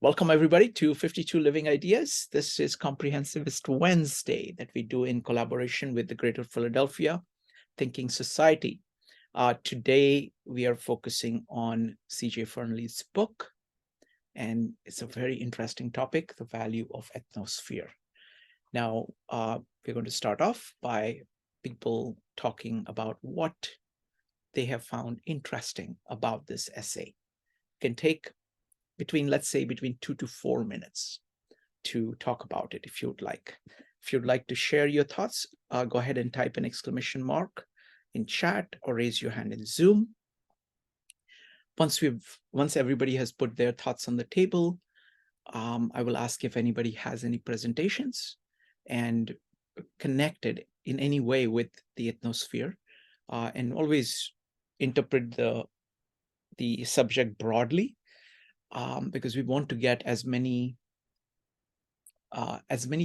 Welcome everybody to 52 Living Ideas. This is Comprehensivist Wednesday that we do in collaboration with the Greater Philadelphia Thinking Society. Today we are focusing on CJ Fearnley's book, and it's a very interesting topic, the value of ethnosphere. Now, we're going to start off by people talking about what they have found interesting about this essay. It can take let's say, between 2 to 4 minutes to talk about it if you'd like. If you'd like to share your thoughts, go ahead and type an exclamation mark in chat or raise your hand in Zoom. Once everybody has put their thoughts on the table, I will ask if anybody has any presentations and connected in any way with the ethnosphere, and always interpret the subject broadly, because we want to get as many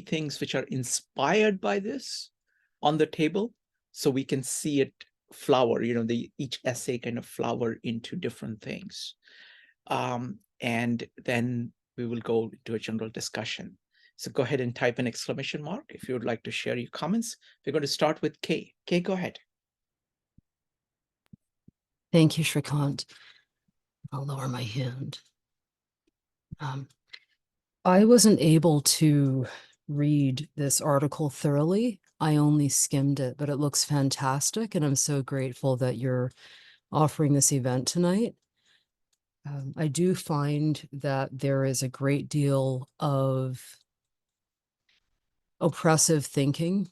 things which are inspired by this on the table, so we can see it flower, each essay kind of flower into different things. And then we will go to a general discussion. So go ahead and type an exclamation mark if you would like to share your comments. We're going to start with Kay. Kay, go ahead. Thank you, Shrikant. I'll lower my hand. I wasn't able to read this article thoroughly. I only skimmed it, but it looks fantastic, and I'm so grateful that you're offering this event tonight. I do find that there is a great deal of oppressive thinking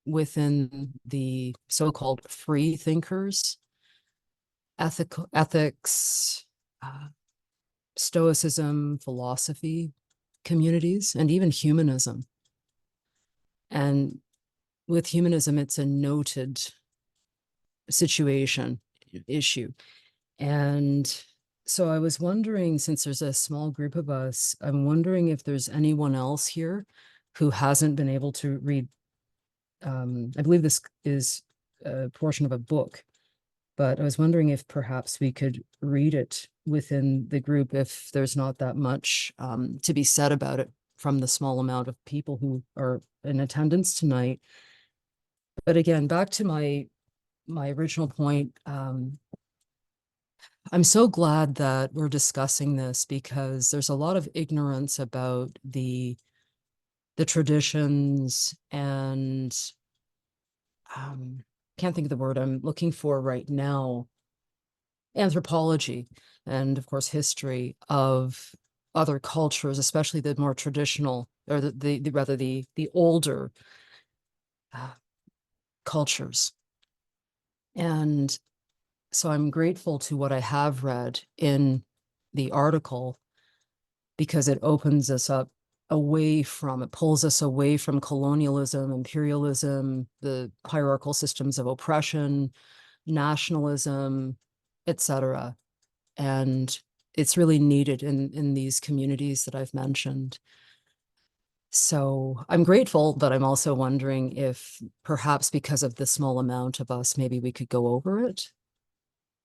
within the so-called free thinkers, ethics, stoicism, philosophy communities, and even humanism. And with humanism, it's a noted issue. And so I was wondering, since there's a small group of us, I'm wondering if there's anyone else here who hasn't been able to read. I believe this is a portion of a book, but I was wondering if perhaps we could read it within the group if there's not that much to be said about it from the small amount of people who are in attendance tonight. But again, back to my original point, I'm so glad that we're discussing this, because there's a lot of ignorance about the traditions and can't think of the word I'm looking for right now, anthropology and of course history of other cultures, especially the more traditional, or the older cultures. And so I'm grateful to what I have read in the article, because it opens us up it pulls us away from colonialism, imperialism, the hierarchical systems of oppression, nationalism, etc. And it's really needed in these communities that I've mentioned. So I'm grateful, but I'm also wondering if perhaps because of the small amount of us, maybe we could go over it.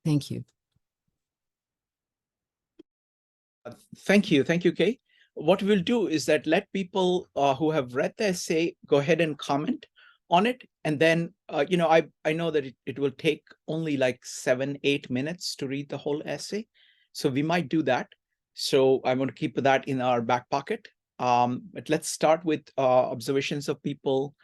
Thank you. Thank you, Kay. What we'll do is that let people who have read the essay go ahead and comment on it, and then I know that it will take only like 7-8 minutes to read the whole essay, so we might do that. So I'm going to keep that in our back pocket. But let's start with observations of people,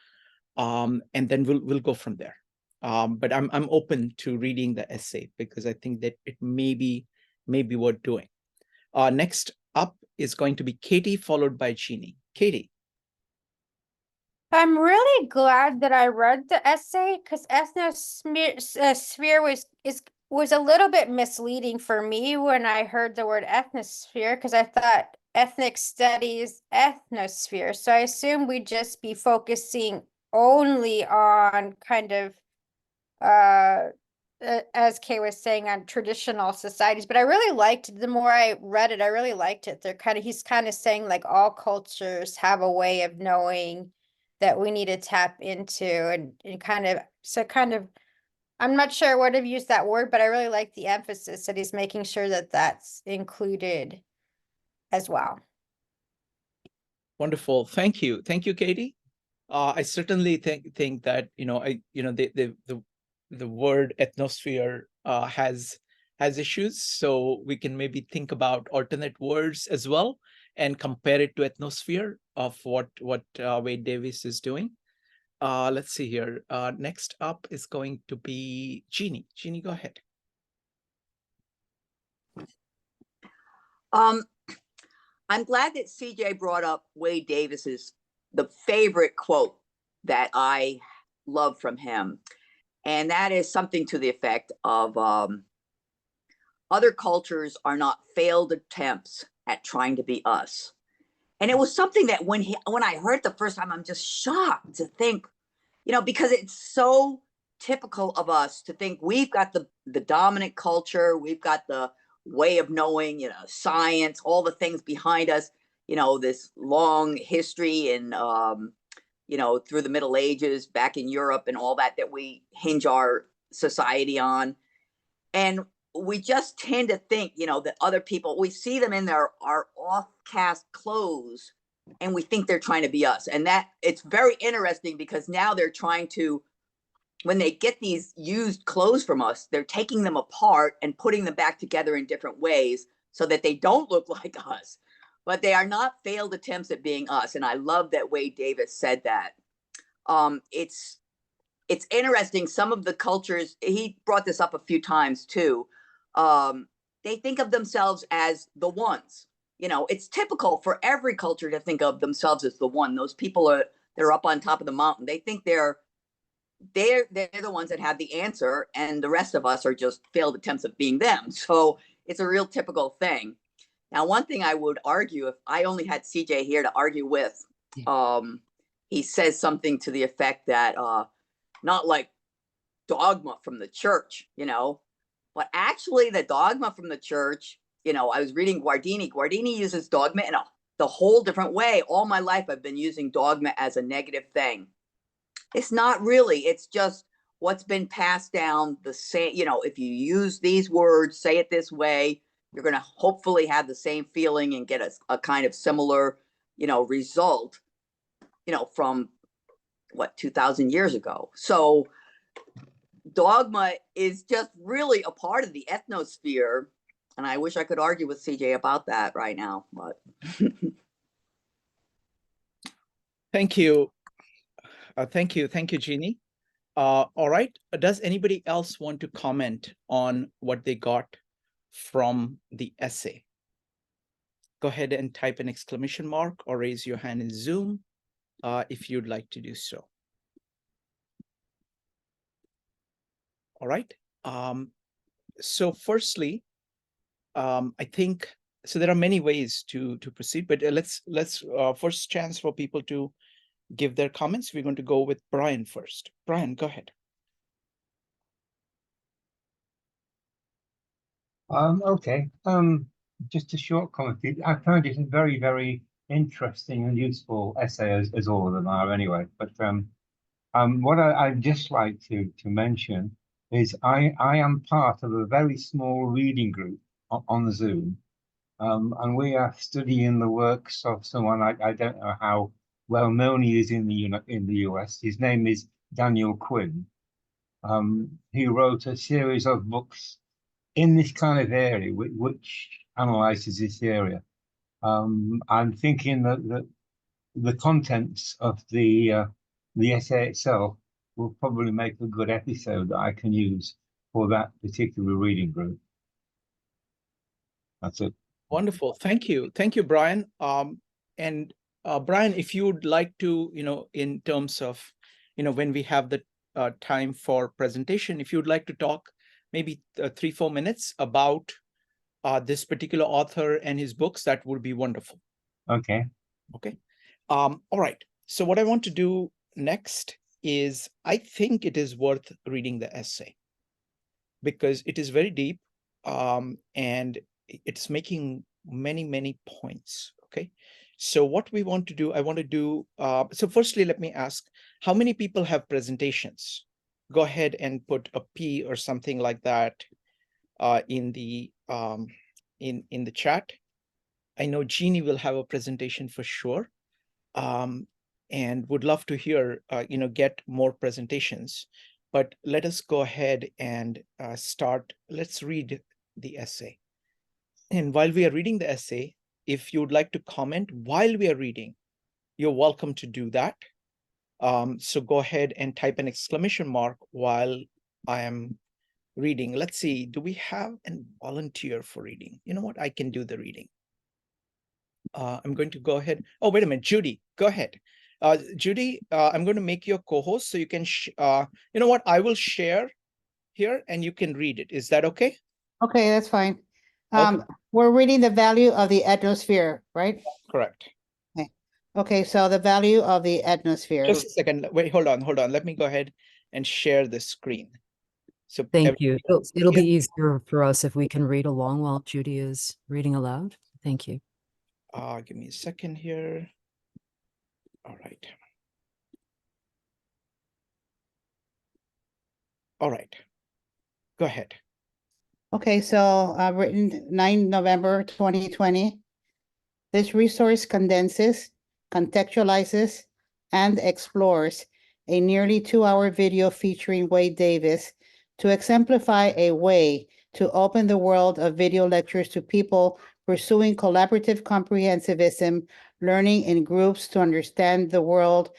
and then we'll go from there. But I'm open to reading the essay, because I think that it may be worth doing. Next up is going to be Katie, followed by Jeannie. Katie. I'm really glad that I read the essay, because ethnosphere was a little bit misleading for me when I heard the word ethnosphere, because I thought ethnic studies ethnosphere. So I assumed we'd just be focusing only on kind of as Kay was saying, on traditional societies. But I really liked, the more I read it, I really liked it. He's kind of saying like all cultures have a way of knowing that we need to tap into, and kind of, I'm not sure I would have used that word, but I really like the emphasis that he's making sure that that's included as well. Wonderful. Thank you. Thank you, Katie. I certainly think that, the word ethnosphere has issues, so we can maybe think about alternate words as well and compare it to ethnosphere of what Wade Davis is doing. Let's see here. Next up is going to be Jeannie. Jeannie, go ahead. I'm glad that CJ brought up Wade Davis's the favorite quote that I love from him, and that is something to the effect of other cultures are not failed attempts at trying to be us. And it was something that when I heard it the first time, I'm just shocked to think, because it's so typical of us to think we've got the dominant culture, we've got the way of knowing, science, all the things behind us, this long history and, through the Middle Ages back in Europe and all that we hinge our society on. And we just tend to think, that other people, we see them in our off-cast clothes and we think they're trying to be us. And that it's very interesting because now they're trying to, when they get these used clothes from us, they're taking them apart and putting them back together in different ways so that they don't look like us, but they are not failed attempts at being us. And I love that Wade Davis said that. It's interesting. Some of the cultures, he brought this up a few times too. They think of themselves as the ones. It's typical for every culture to think of themselves as the one. Those people they're up on top of the mountain. They think they're the ones that have the answer, and the rest of us are just failed attempts at being them. So it's a real typical thing. Now, one thing I would argue, if I only had CJ here to argue with, he says something to the effect that not like dogma from the church, but actually the dogma from the church, I was reading Guardini. Guardini uses dogma in the whole different way. All my life, I've been using dogma as a negative thing. It's not really. It's just what's been passed down the same. If you use these words, say it this way, you're going to hopefully have the same feeling and get a kind of similar, result, from 2,000 years ago. So dogma is just really a part of the ethnosphere. And I wish I could argue with CJ about that right now, but. Thank you. Thank you, Jeannie. All right. Does anybody else want to comment on what they got from the essay? Go ahead and type an exclamation mark or raise your hand in Zoom if you'd like to do so. All right. So firstly, I think, so there are many ways to proceed, but let's first chance for people to give their comments. We're going to go with Brian first. Brian, go ahead. Okay. Just a short comment. I found it a very, very interesting and useful essay, as all of them are anyway. But what I'd just like to mention is I am part of a very small reading group on the Zoom, and we are studying the works of someone I don't know how well known he is in the US. His name is Daniel Quinn. He wrote a series of books in this kind of area, which analyzes this area. I'm thinking that the contents of the essay itself will probably make a good episode that I can use for that particular reading group. That's it. Wonderful. Thank you, Brian. And Brian, if you would like to, in terms of, when we have the time for presentation, if you'd like to talk maybe 3-4 minutes about this particular author and his books, that would be wonderful. Okay. Okay. All right. So what I want to do next is, I think it is worth reading the essay because it is very deep and it's making many, many points. Okay. So what we want to do, I want to do, so firstly, let me ask, how many people have presentations? Go ahead and put a P or something like that in the chat. I know Jeannie will have a presentation for sure, and would love to hear, get more presentations. But let us go ahead and start. Let's read the essay. And while we are reading the essay, if you would like to comment while we are reading, you're welcome to do that. So go ahead and type an exclamation mark while I am reading. Let's see, do we have a volunteer for reading? You know what, I can do the reading. I'm going to go ahead. Oh, wait a minute, Judy, go ahead. Judy, I'm going to make you a co-host so you can, you know what, I will share here and you can read it. Is that okay? Okay, that's fine. Okay. We're reading the value of the ethnosphere, right? Correct. Okay, so the value of the ethnosphere. Just a second. Wait, hold on. Let me go ahead and share the screen. So Thank you. It'll be yeah. easier for us if we can read along while Judy is reading aloud. Thank you. Give me a second here. All right. All right. Go ahead. Okay, so written 9 November 2020. This resource condenses, contextualizes, and explores a nearly 2-hour video featuring Wade Davis to exemplify a way to open the world of video lectures to people pursuing collaborative comprehensivism, learning in groups to understand the world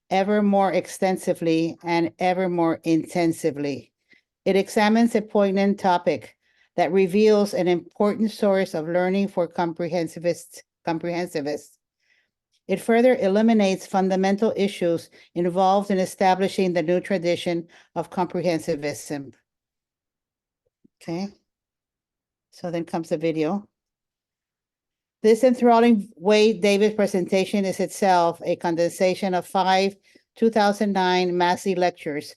ever more extensively and ever more intensively. It examines a poignant topic that reveals an important source of learning for comprehensivists. It further eliminates fundamental issues involved in establishing the new tradition of comprehensivism. Okay. So then comes the video. This enthralling Wade Davis presentation is itself a condensation of 5 2009 Massey lectures,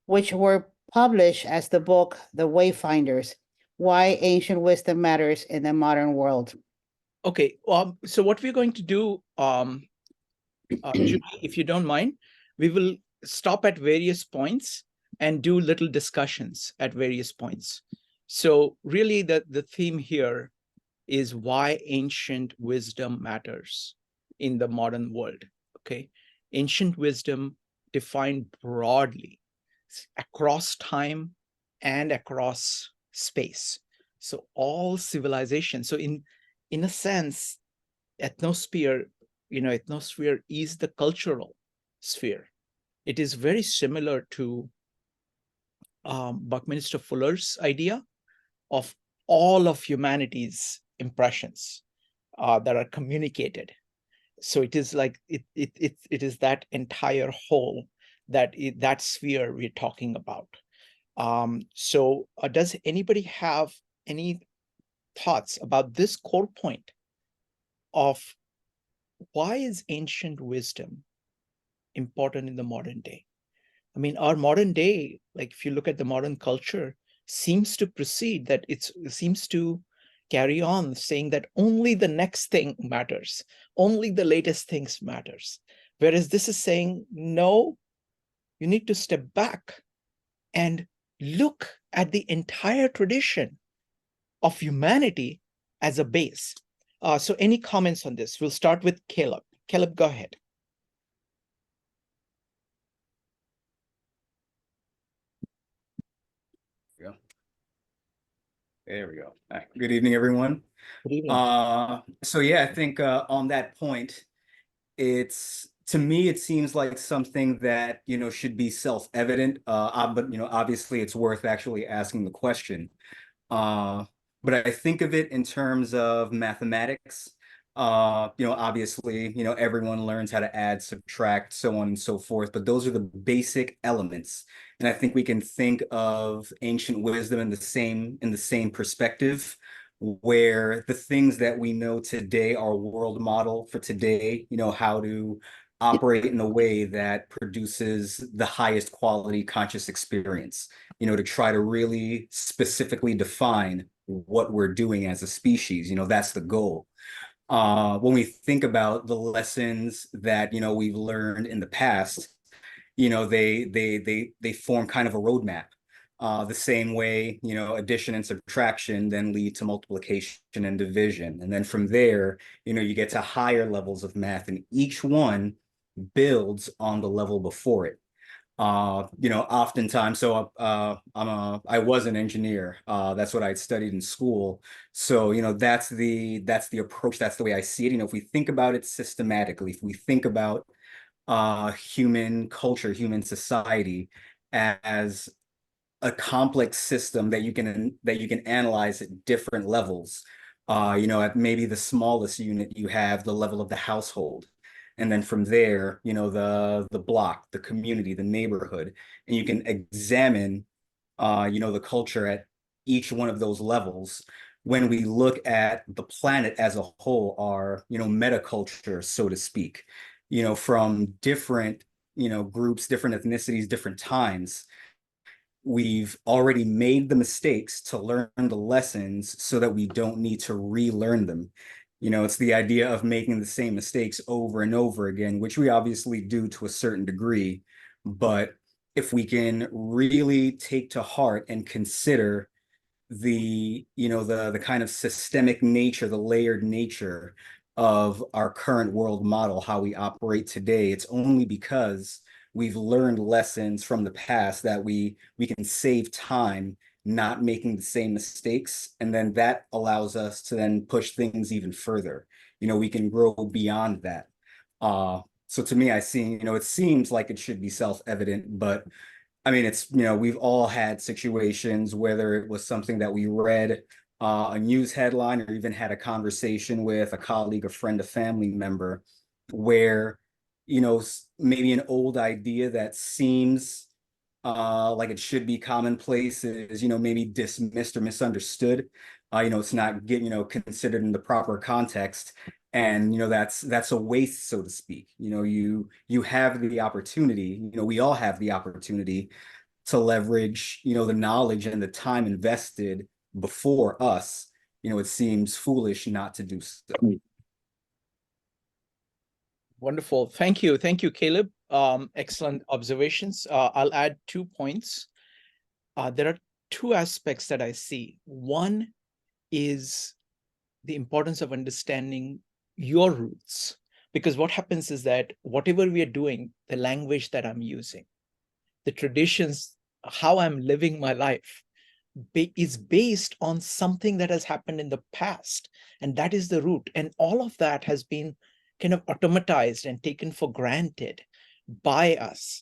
which were published as the book, The Wayfinders, Why Ancient Wisdom Matters in the Modern World. Okay, so what we're going to do, Judy, if you don't mind, we will stop at various points and do little discussions at various points. So really the theme here is why ancient wisdom matters in the modern world, okay? Ancient wisdom defined broadly across time and across space. So all civilizations. So in a sense, ethnosphere is the cultural sphere. It is very similar to Buckminster Fuller's idea of all of humanity's impressions that are communicated. So it is like it is that entire whole, that sphere we're talking about. So does anybody have any thoughts about this core point of why is ancient wisdom important in the modern day? I mean, our modern day, like if you look at the modern culture, seems to proceed that it seems to carry on saying that only the next thing matters, only the latest things matters. Whereas this is saying, no, you need to step back and look at the entire tradition of humanity as a base. So any comments on this? We'll start with Caleb. Caleb, go ahead. There we go. Good evening, everyone. Good evening. So yeah, I think on that point, to me, it seems like something that, should be self-evident, but, obviously it's worth actually asking the question. But I think of it in terms of mathematics. Obviously, everyone learns how to add, subtract, so on and so forth, but those are the basic elements. And I think we can think of ancient wisdom in the same perspective, where the things that we know today are world model for today, how to operate in a way that produces the highest quality conscious experience, to try to really specifically define what we're doing as a species. That's the goal. When we think about the lessons that, we've learned in the past, they form kind of a roadmap. The same way, addition and subtraction then lead to multiplication and division. And then from there, you get to higher levels of math, and each one builds on the level before it. Oftentimes, so I was an engineer. That's what I'd studied in school. So, that's the approach. That's the way I see it. If we think about it systematically, if we think about human culture, human society as a complex system that you can analyze at different levels. At maybe the smallest unit, you have the level of the household. And then from there, the block, the community, the neighborhood, and you can examine, the culture at each one of those levels. When we look at the planet as a whole, our, metaculture, so to speak, from different, groups, different ethnicities, different times, we've already made the mistakes to learn the lessons so that we don't need to relearn them. It's the idea of making the same mistakes over and over again, which we obviously do to a certain degree. But if we can really take to heart and consider the kind of systemic nature, the layered nature of our current world model, how we operate today, it's only because we've learned lessons from the past that we can save time not making the same mistakes. And then that allows us to then push things even further. We can grow beyond that. So to me, I see, it seems like it should be self-evident, but I mean, it's, we've all had situations, whether it was something that we read, a news headline, or even had a conversation with a colleague, a friend, a family member, where, maybe an old idea that seems like it should be commonplace is, maybe dismissed or misunderstood. It's not getting, considered in the proper context. And, that's a waste, so to speak. You have the opportunity, we all have the opportunity to leverage, the knowledge and the time invested before us. It seems foolish not to do so. Wonderful. Thank you. Thank you, Caleb. Excellent observations. I'll add 2 points. There are 2 aspects that I see. One is the importance of understanding your roots, because what happens is that whatever we are doing, the language that I'm using, the traditions, how I'm living my life is based on something that has happened in the past. And that is the root. And all of that has been kind of automatized and taken for granted by us.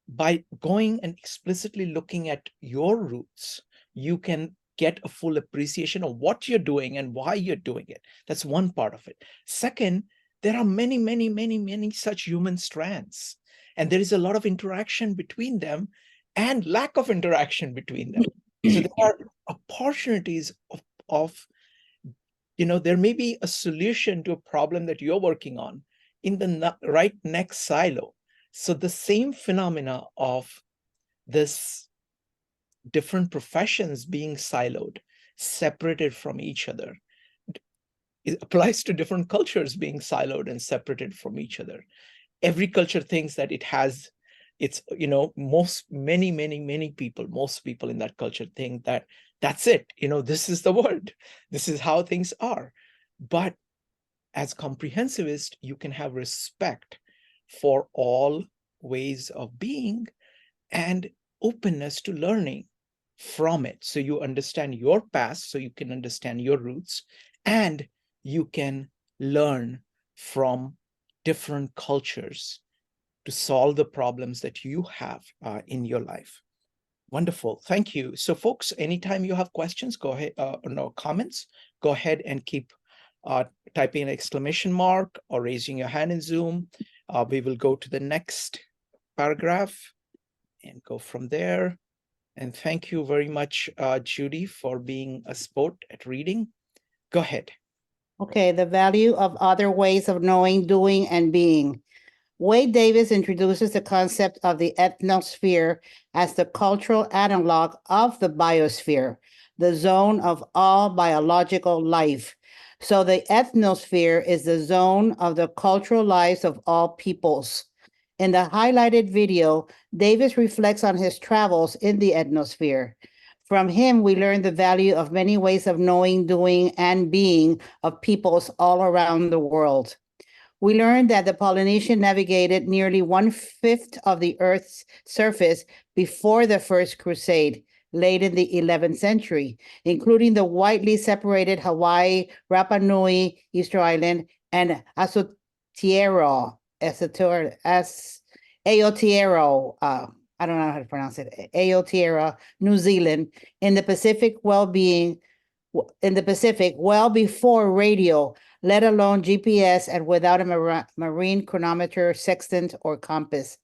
By going and explicitly looking at your roots, you can get a full appreciation of what you're doing and why you're doing it. That's one part of it. Second, there are many, many, many, many such human strands. And there is a lot of interaction between them and lack of interaction between them. So there are opportunities of there may be a solution to a problem that you're working on in the right next silo. So the same phenomena of this different professions being siloed, separated from each other, it applies to different cultures being siloed and separated from each other. Every culture thinks that it has its, many people, most people in that culture think that that's it. This is the world. This is how things are. But as comprehensivist, you can have respect for all ways of being and openness to learning from it. So you understand your past, so you can understand your roots, and you can learn from different cultures to solve the problems that you have in your life. Wonderful. Thank you. So folks, anytime you have questions, go ahead, comments, go ahead and keep typing an exclamation mark or raising your hand in Zoom. We will go to the next paragraph and go from there. And thank you very much, Judy, for being a sport at reading. Go ahead. Okay, the value of other ways of knowing, doing, and being. Wade Davis introduces the concept of the ethnosphere as the cultural analog of the biosphere, the zone of all biological life. So the ethnosphere is the zone of the cultural lives of all peoples. In the highlighted video, Davis reflects on his travels in the ethnosphere. From him, we learn the value of many ways of knowing, doing, and being of peoples all around the world. We learned that the Polynesian navigated nearly 1/5 of the Earth's surface before the First Crusade, late in the 11th century, including the widely separated Hawaii, Rapa Nui, Easter Island, and Aotearoa, I don't know how to pronounce it, Aotearoa, New Zealand, in the Pacific, well before radio, let alone GPS, and without a marine chronometer, sextant, or compass.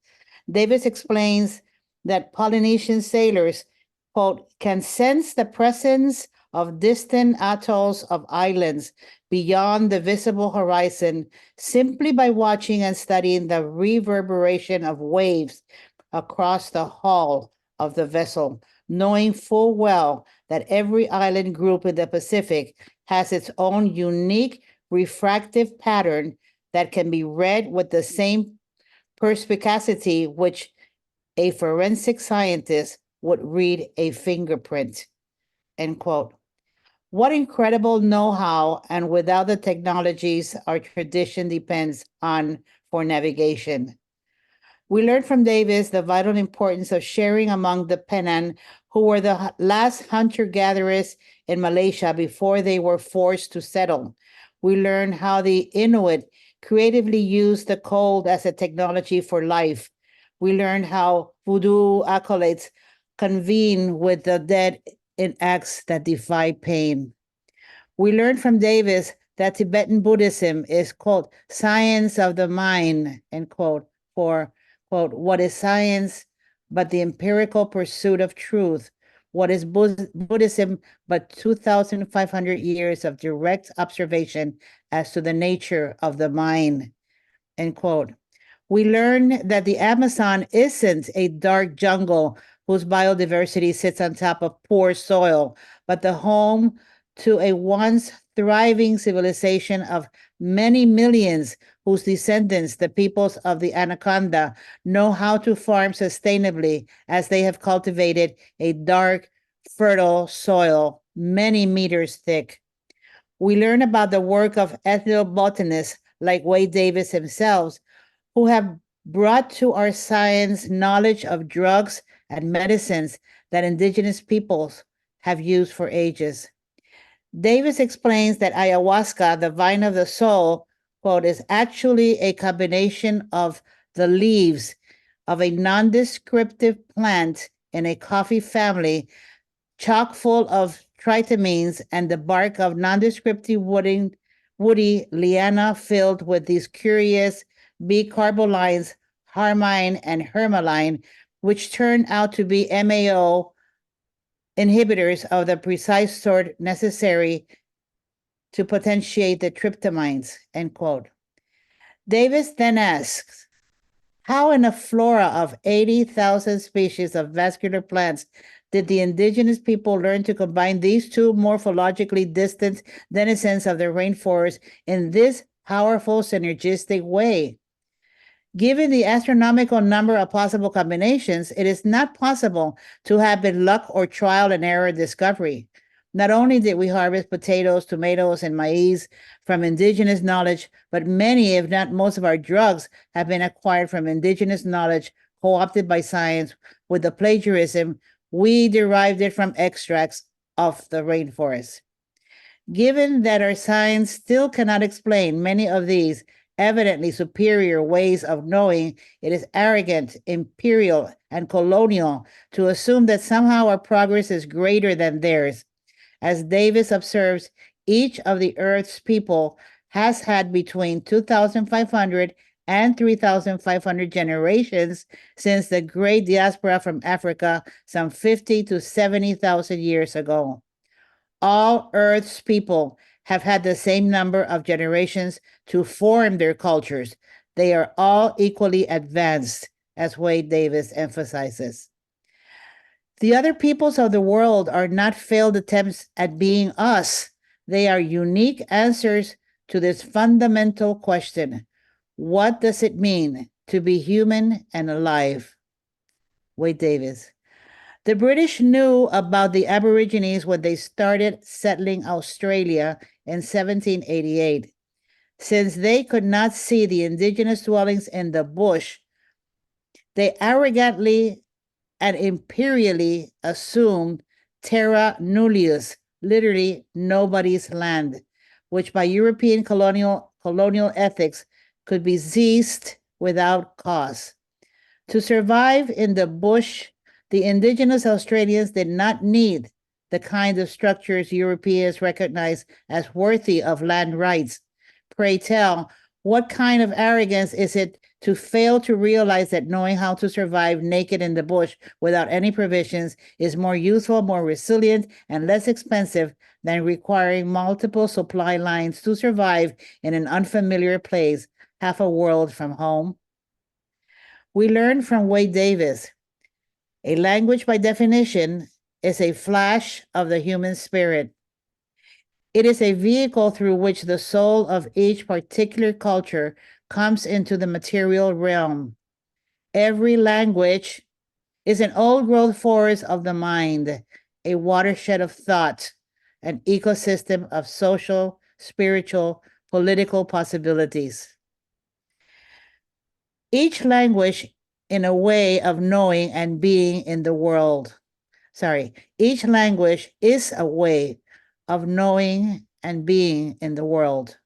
Davis explains that Polynesian sailors, quote, can sense the presence of distant atolls of islands beyond the visible horizon simply by watching and studying the reverberation of waves across the hull of the vessel, knowing full well that every island group in the Pacific has its own unique refractive pattern that can be read with the same perspicacity which a forensic scientist would read a fingerprint, end quote. What incredible know-how, and without the technologies our tradition depends on for navigation. We learned from Davis the vital importance of sharing among the Penang, who were the last hunter-gatherers in Malaysia before they were forced to settle. We learned how the Inuit creatively used the cold as a technology for life. We learned how voodoo acolytes convene with the dead in acts that defy pain. We learned from Davis that Tibetan Buddhism is, quote, science of the mind, end quote, for, quote, what is science but the empirical pursuit of truth? What is Buddhism but 2,500 years of direct observation as to the nature of the mind, end quote. We learn that the Amazon isn't a dark jungle whose biodiversity sits on top of poor soil, but the home to a once thriving civilization of many millions whose descendants, the peoples of the Anaconda, know how to farm sustainably as they have cultivated a dark, fertile soil many meters thick. We learn about the work of ethnobotanists like Wade Davis himself, who have brought to our science knowledge of drugs and medicines that indigenous peoples have used for ages. Davis explains that ayahuasca, the vine of the soul, quote, is actually a combination of the leaves of a nondescriptive plant in a coffee family, chock full of tritamines, and the bark of nondescriptly woody liana filled with these curious bicarbolines, harmine and hermaline, which turn out to be MAO inhibitors of the precise sort necessary to potentiate the tryptamines, end quote. Davis then asks, how in a flora of 80,000 species of vascular plants did the indigenous people learn to combine these two morphologically distant denizens of the rainforest in this powerful synergistic way? Given the astronomical number of possible combinations, it is not possible to have been luck or trial and error discovery. Not only did we harvest potatoes, tomatoes, and maize from indigenous knowledge, but many, if not most, of our drugs have been acquired from indigenous knowledge co-opted by science. With the plagiarism, we derived it from extracts of the rainforest. Given that our science still cannot explain many of these evidently superior ways of knowing, it is arrogant, imperial, and colonial to assume that somehow our progress is greater than theirs. As Davis observes, each of the Earth's people has had between 2,500 and 3,500 generations since the great diaspora from Africa some 50 to 70,000 years ago. All Earth's people have had the same number of generations to form their cultures. They are all equally advanced, as Wade Davis emphasizes. The other peoples of the world are not failed attempts at being us. They are unique answers to this fundamental question. What does it mean to be human and alive? Wade Davis. The British knew about the Aborigines when they started settling Australia in 1788. Since they could not see the indigenous dwellings in the bush, they arrogantly and imperially assumed terra nullius, literally nobody's land, which by European colonial ethics could be seized without cause. To survive in the bush, the indigenous Australians did not need the kind of structures Europeans recognized as worthy of land rights. Pray tell, what kind of arrogance is it to fail to realize that knowing how to survive naked in the bush without any provisions is more useful, more resilient, and less expensive than requiring multiple supply lines to survive in an unfamiliar place, half a world from home? We learn from Wade Davis, a language by definition is a flash of the human spirit. It is a vehicle through which the soul of each particular culture comes into the material realm. Every language is an old growth forest of the mind, a watershed of thought, an ecosystem of social, spiritual, political possibilities. Each language in a way of knowing and being in the world. Each language is a way of knowing and being in the world.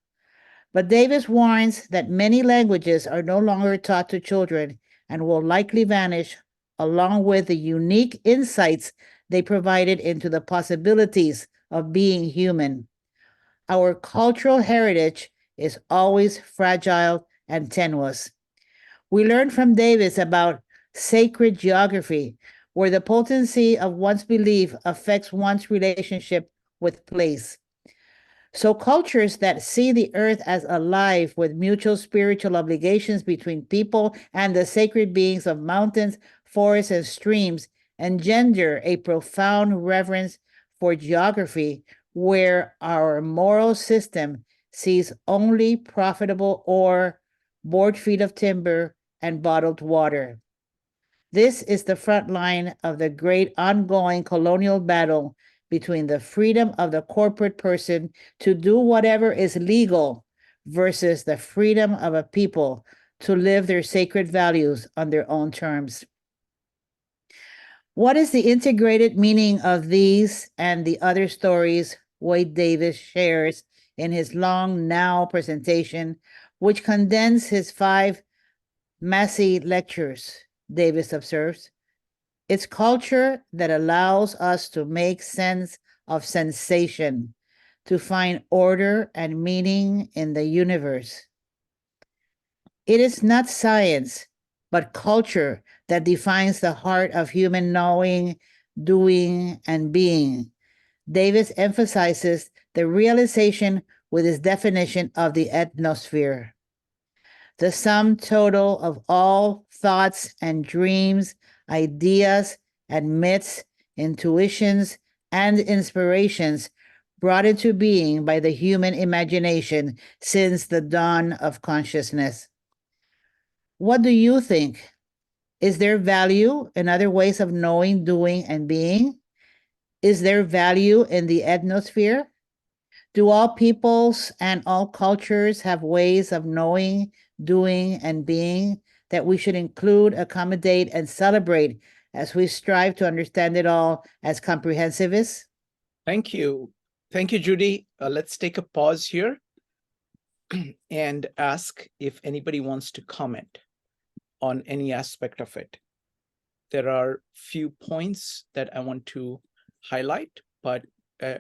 But Davis warns that many languages are no longer taught to children and will likely vanish along with the unique insights they provided into the possibilities of being human. Our cultural heritage is always fragile and tenuous. We learn from Davis about sacred geography, where the potency of one's belief affects one's relationship with place. So cultures that see the earth as alive with mutual spiritual obligations between people and the sacred beings of mountains, forests, and streams engender a profound reverence for geography, where our moral system sees only profitable ore, board feet of timber, and bottled water. This is the front line of the great ongoing colonial battle between the freedom of the corporate person to do whatever is legal versus the freedom of a people to live their sacred values on their own terms. What is the integrated meaning of these and the other stories Wade Davis shares in his long Now presentation, which condense his 5 Massey lectures? Davis observes, it's culture that allows us to make sense of sensation, to find order and meaning in the universe. It is not science, but culture that defines the heart of human knowing, doing, and being. Davis emphasizes the realization with his definition of the ethnosphere. The sum total of all thoughts and dreams, ideas and myths, intuitions and inspirations brought into being by the human imagination since the dawn of consciousness. What do you think? Is there value in other ways of knowing, doing, and being? Is there value in the ethnosphere? Do all peoples and all cultures have ways of knowing, doing, and being that we should include, accommodate, and celebrate as we strive to understand it all as comprehensivists? Thank you. Thank you, Judy. Let's take a pause here and ask if anybody wants to comment on any aspect of it. There are few points that I want to highlight, but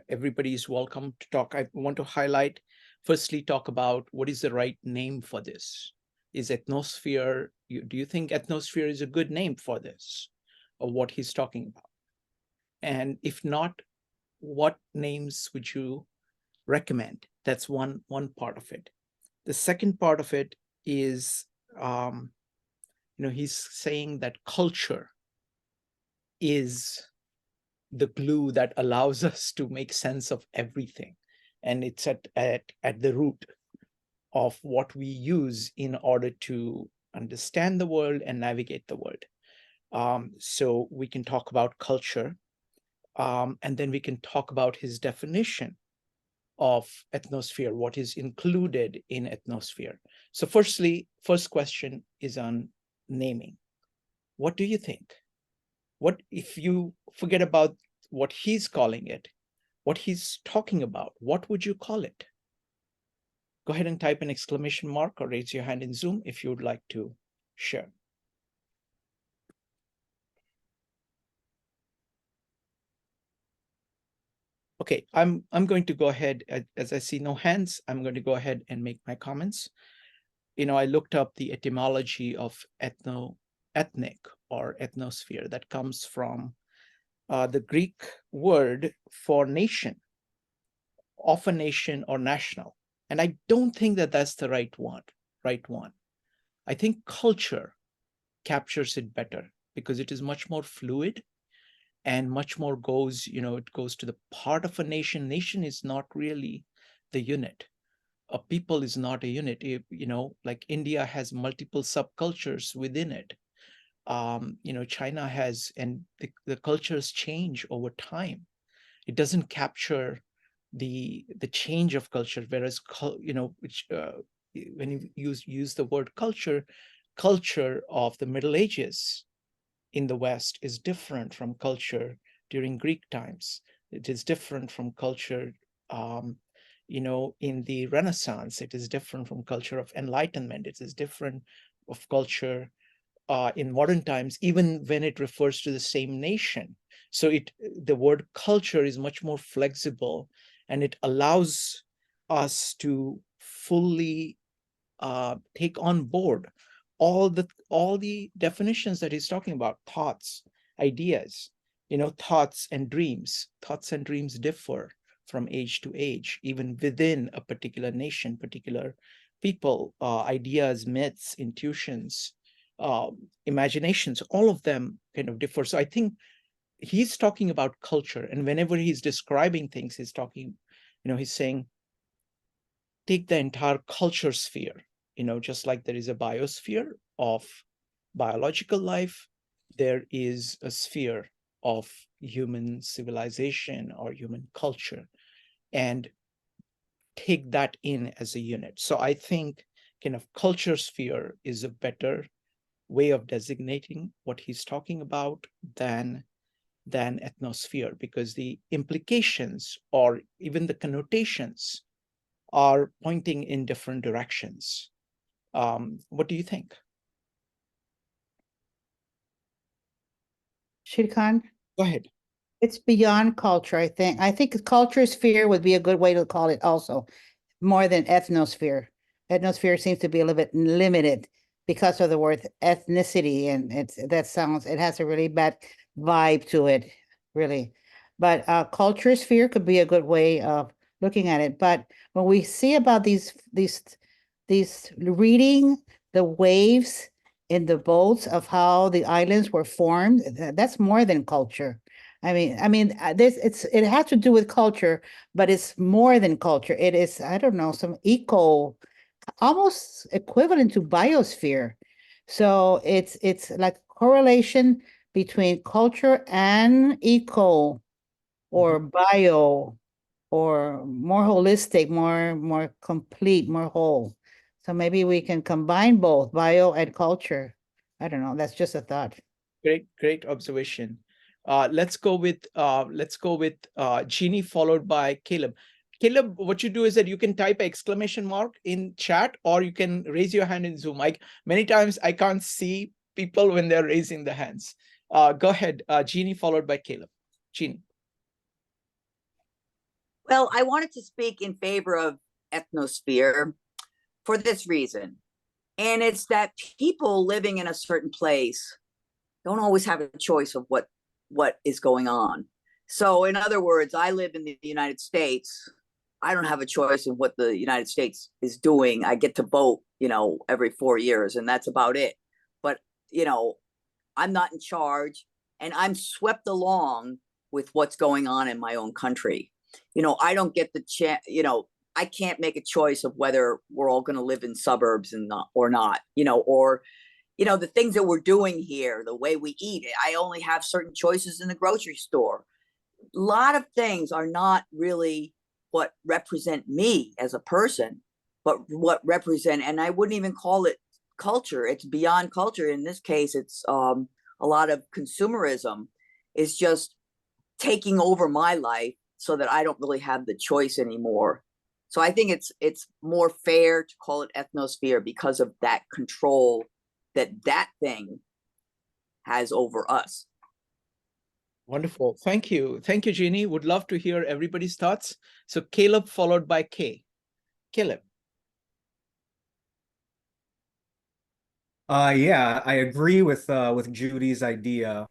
everybody is welcome to talk. I want to highlight, firstly, talk about what is the right name for this. Is ethnosphere, do you think ethnosphere is a good name for this, or what he's talking about? And if not, what names would you recommend? That's one part of it. The second part of it is, he's saying that culture is the glue that allows us to make sense of everything. And it's at the root of what we use in order to understand the world and navigate the world. So we can talk about culture, and then we can talk about his definition of ethnosphere, what is included in ethnosphere. So first question is on naming. What do you think? What, if you forget about what he's calling it, what he's talking about, what would you call it? Go ahead and type an exclamation mark or raise your hand in Zoom if you would like to share. Okay, I'm going to go ahead, as I see no hands, I'm going to go ahead and make my comments. You know, I looked up the etymology of ethnic or ethnosphere that comes from the Greek word for nation, of a nation or national. And I don't think that that's the right one. I think culture captures it better because it is much more fluid and much more goes, you know, it goes to the part of a nation. Nation is not really the unit. A people is not a unit. You know, like India has multiple subcultures within it. You know, China has, and the cultures change over time. It doesn't capture the change of culture, whereas you know, which when you use the word culture of the Middle Ages in the West is different from culture during Greek times. It is different from culture, you know, in the Renaissance. It is different from culture of Enlightenment. It is different of culture in modern times, even when it refers to the same nation. So the word culture is much more flexible, and it allows us to fully take on board all the definitions that he's talking about: thoughts, ideas, you know, thoughts and dreams. Thoughts and dreams differ from age to age, even within a particular nation, particular people. Ideas, myths, intuitions, imaginations, all of them kind of differ. So I think he's talking about culture, and whenever he's describing things, he's talking, you know, he's saying, take the entire culture sphere. You know, just like there is a biosphere of biological life, there is a sphere of human civilization or human culture, and take that in as a unit. So I think kind of culture sphere is a better way of designating what he's talking about than ethnosphere, because the implications or even the connotations are pointing in different directions. What do you think? Shirkan, Go ahead. it's beyond culture, I think. I think culture sphere would be a good way to call it also, more than ethnosphere. Ethnosphere seems to be a little bit limited because of the word ethnicity, and it has a really bad vibe to it, really. But culture sphere could be a good way of looking at it. But when we see about these reading the waves in the boats of how the islands were formed, that's more than culture. I mean, it has to do with culture, but it's more than culture. It is, I don't know, some almost equivalent to biosphere. So it's like correlation between culture and eco, or bio, or more holistic, more complete, more whole. So maybe we can combine both bio and culture. I don't know. That's just a thought. Great observation. Let's go with Jeannie, followed by Caleb. Caleb, what you do is that you can type an exclamation mark in chat, or you can raise your hand in Zoom. Like many times I can't see people when they're raising the hands. Go ahead, Jeannie, followed by Caleb. Jeannie. Well, I wanted to speak in favor of ethnosphere for this reason. And it's that people living in a certain place don't always have a choice of what is going on. So in other words, I live in the United States. I don't have a choice in what the United States is doing. I get to vote, you know, every 4 years, and that's about it. But, you know, I'm not in charge, and I'm swept along with what's going on in my own country. You know, I don't get the chance, you know, I can't make a choice of whether we're all going to live in suburbs and not, or not, you know, or, you know, the things that we're doing here, the way we eat. I only have certain choices in the grocery store. A lot of things are not really what represent me as a person, but what represent, and I wouldn't even call it culture. It's beyond culture. In this case, it's a lot of consumerism is just taking over my life so that I don't really have the choice anymore. So I think it's more fair to call it ethnosphere because of that control that thing has over us. Wonderful. Thank you. Thank you, Jeannie. Would love to hear everybody's thoughts. So Caleb followed by Kay. Caleb. Yeah, I agree with Judy's idea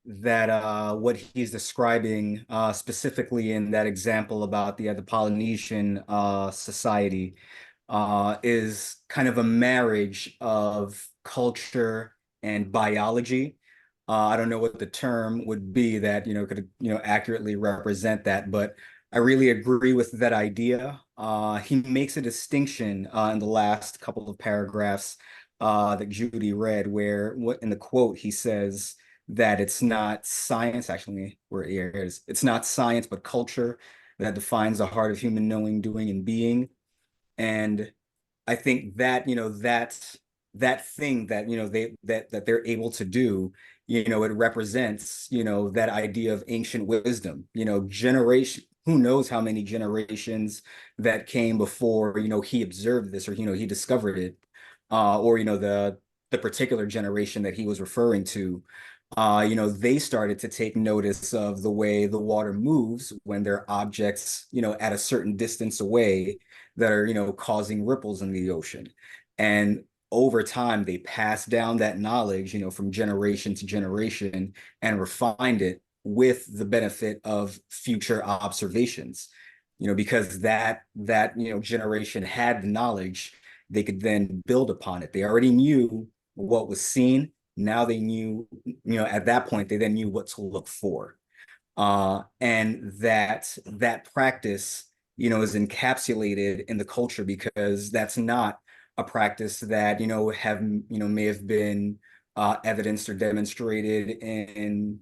that what he's describing specifically in that example about the Polynesian society is kind of a marriage of culture and biology. I don't know what the term would be that could accurately represent that, but I really agree with that idea. He makes a distinction in the last couple of paragraphs that Judy read, where in the quote he says that it's not science, actually, where here it is, it's not science but culture that defines the heart of human knowing, doing, and being. And I think that that thing that that they're able to do, it represents that idea of ancient wisdom, generation, who knows how many generations that came before he observed this, or he discovered it, or the particular generation that he was referring to. They started to take notice of the way the water moves when there are objects at a certain distance away that are causing ripples in the ocean. And over time they passed down that knowledge from generation to generation and refined it with the benefit of future observations, because that generation had the knowledge. They could then build upon it. They already knew what was seen. Now they knew, at that point, they then knew what to look for. And that practice, is encapsulated in the culture, because that's not a practice that, may have been evidenced or demonstrated in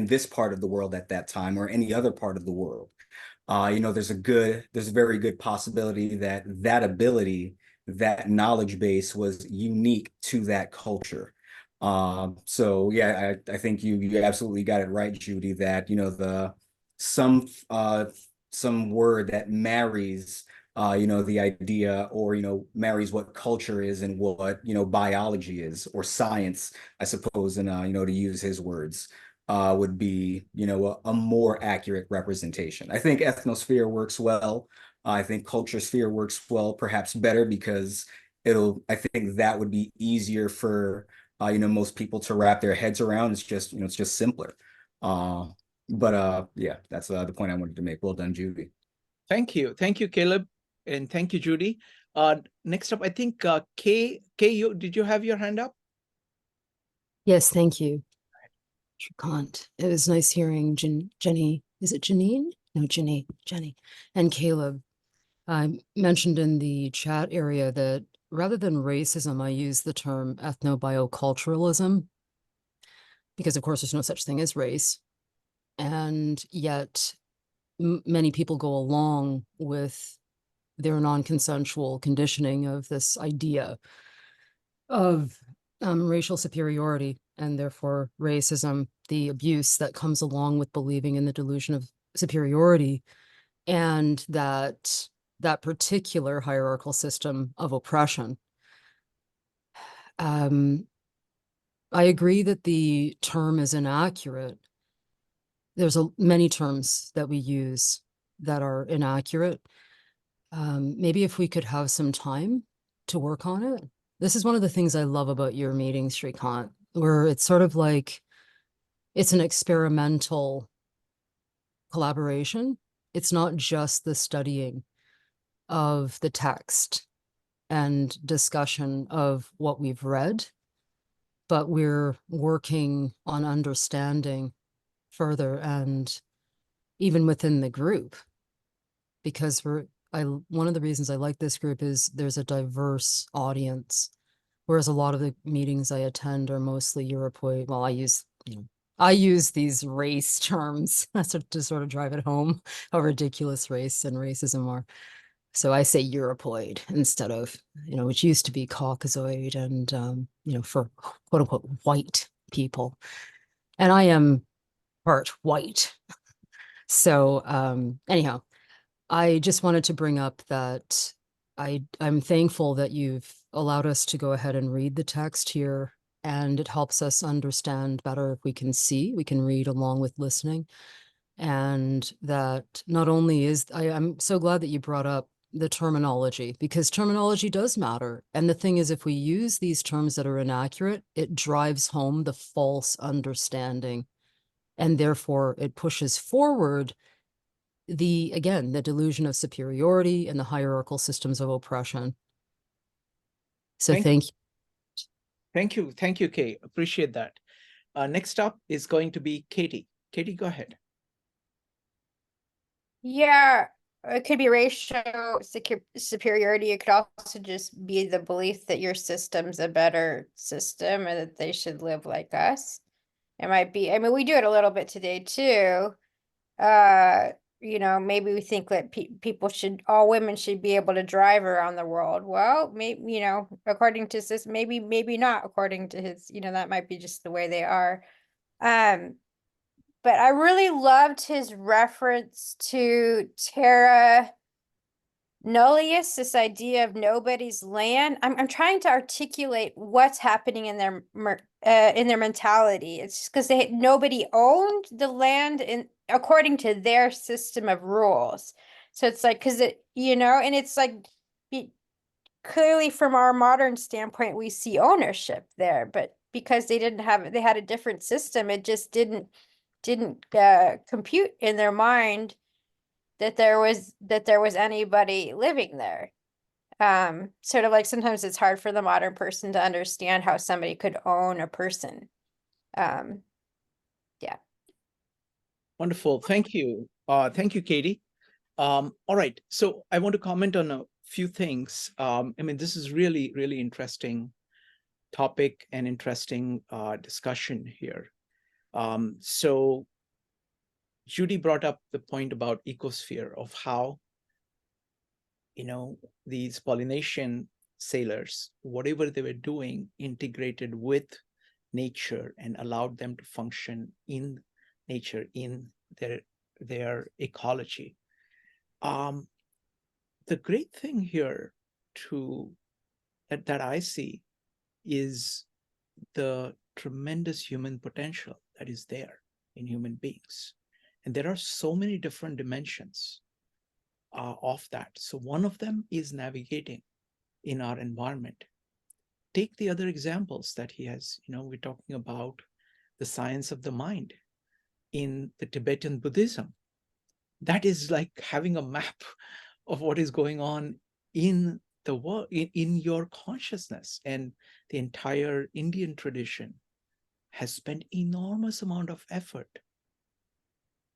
this part of the world at that time, or any other part of the world. There's a very good possibility that that ability, that knowledge base was unique to that culture. So yeah, I think you absolutely got it right, Judy, that some word that marries the idea, or marries what culture is and what biology is, or science, I suppose, and to use his words, would be a more accurate representation. I think ethnosphere works well. I think culture sphere works well, perhaps better, because I think that would be easier for most people to wrap their heads around. It's just it's just simpler. Yeah, that's the point I wanted to make. Well done, Judy. Thank you, Caleb, and thank you, Judy. Next up, I think Kay, did you have your hand up? Yes, thank you. Shrikant. It was nice hearing Jenny. Is it Janine? No, Jenny, and Caleb. I mentioned in the chat area that rather than racism, I use the term ethnobioculturalism, because of course there's no such thing as race. And yet many people go along with their non-consensual conditioning of this idea of racial superiority, and therefore racism, the abuse that comes along with believing in the delusion of superiority, and that particular hierarchical system of oppression. I agree that the term is inaccurate. There's many terms that we use that are inaccurate. Maybe if we could have some time to work on it. This is one of the things I love about your meetings, Shrikant, where it's sort of like it's an experimental collaboration. It's not just the studying of the text and discussion of what we've read, but we're working on understanding further, and even within the group, because one of the reasons I like this group is there's a diverse audience. Whereas a lot of the meetings I attend are mostly Europoid. Well, I use these race terms to sort of drive it home how ridiculous race and racism are. So I say Europoid instead of, which used to be Caucasoid and, for quote unquote white people. And I am part white. So anyhow, I just wanted to bring up that I'm thankful that you've allowed us to go ahead and read the text here, and it helps us understand better if we can read along with listening. And that not only I'm so glad that you brought up the terminology, because terminology does matter. And the thing is, if we use these terms that are inaccurate, it drives home the false understanding. And therefore it pushes forward the delusion of superiority and the hierarchical systems of oppression. So thank you. Thank you, Kay. Appreciate that. Next up is going to be Katie. Katie, go ahead. Yeah, it could be racial superiority. It could also just be the belief that your system's a better system and that they should live like us. It might be, I mean, we do it a little bit today too. Maybe we think that all women should be able to drive around the world. Well, maybe, according to this, maybe not according to his, that might be just the way they are. But I really loved his reference to terra nullius, this idea of nobody's land. I'm trying to articulate what's happening in their mentality. It's just because nobody owned the land according to their system of rules. So it's like, because and it's like clearly from our modern standpoint, we see ownership there, but because they had a different system, it just didn't compute in their mind that there was anybody living there. Sort of like sometimes it's hard for the modern person to understand how somebody could own a person. Yeah. Wonderful. Thank you. Thank you, Katie. All right. So I want to comment on a few things. This is really, really interesting topic and interesting discussion here. So Judy brought up the point about ecosphere, of how, these Polynesian sailors, whatever they were doing, integrated with nature and allowed them to function in nature, in their ecology. The great thing here that I see is the tremendous human potential that is there in human beings. And there are so many different dimensions of that. So one of them is navigating in our environment. Take the other examples that he has. We're talking about the science of the mind in the Tibetan Buddhism. That is like having a map of what is going on in the world, in your consciousness. And the entire Indian tradition has spent enormous amount of effort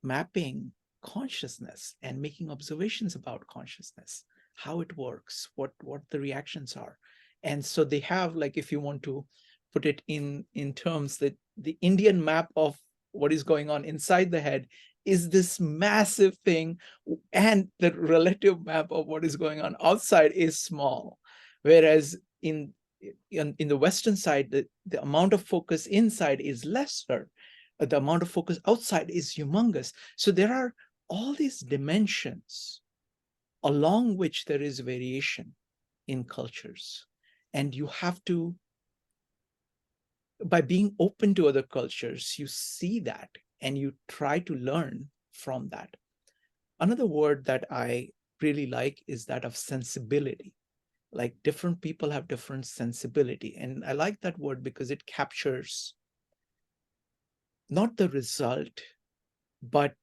mapping consciousness and making observations about consciousness, how it works, what the reactions are. And so they have, like, if you want to put it in terms, that the Indian map of what is going on inside the head is this massive thing, and the relative map of what is going on outside is small. Whereas in the Western side, the amount of focus inside is lesser. The amount of focus outside is humongous. So there are all these dimensions along which there is variation in cultures. And you have to, by being open to other cultures, you see that and you try to learn from that. Another word that I really like is that of sensibility. Like, different people have different sensibility. And I like that word because it captures not the result, but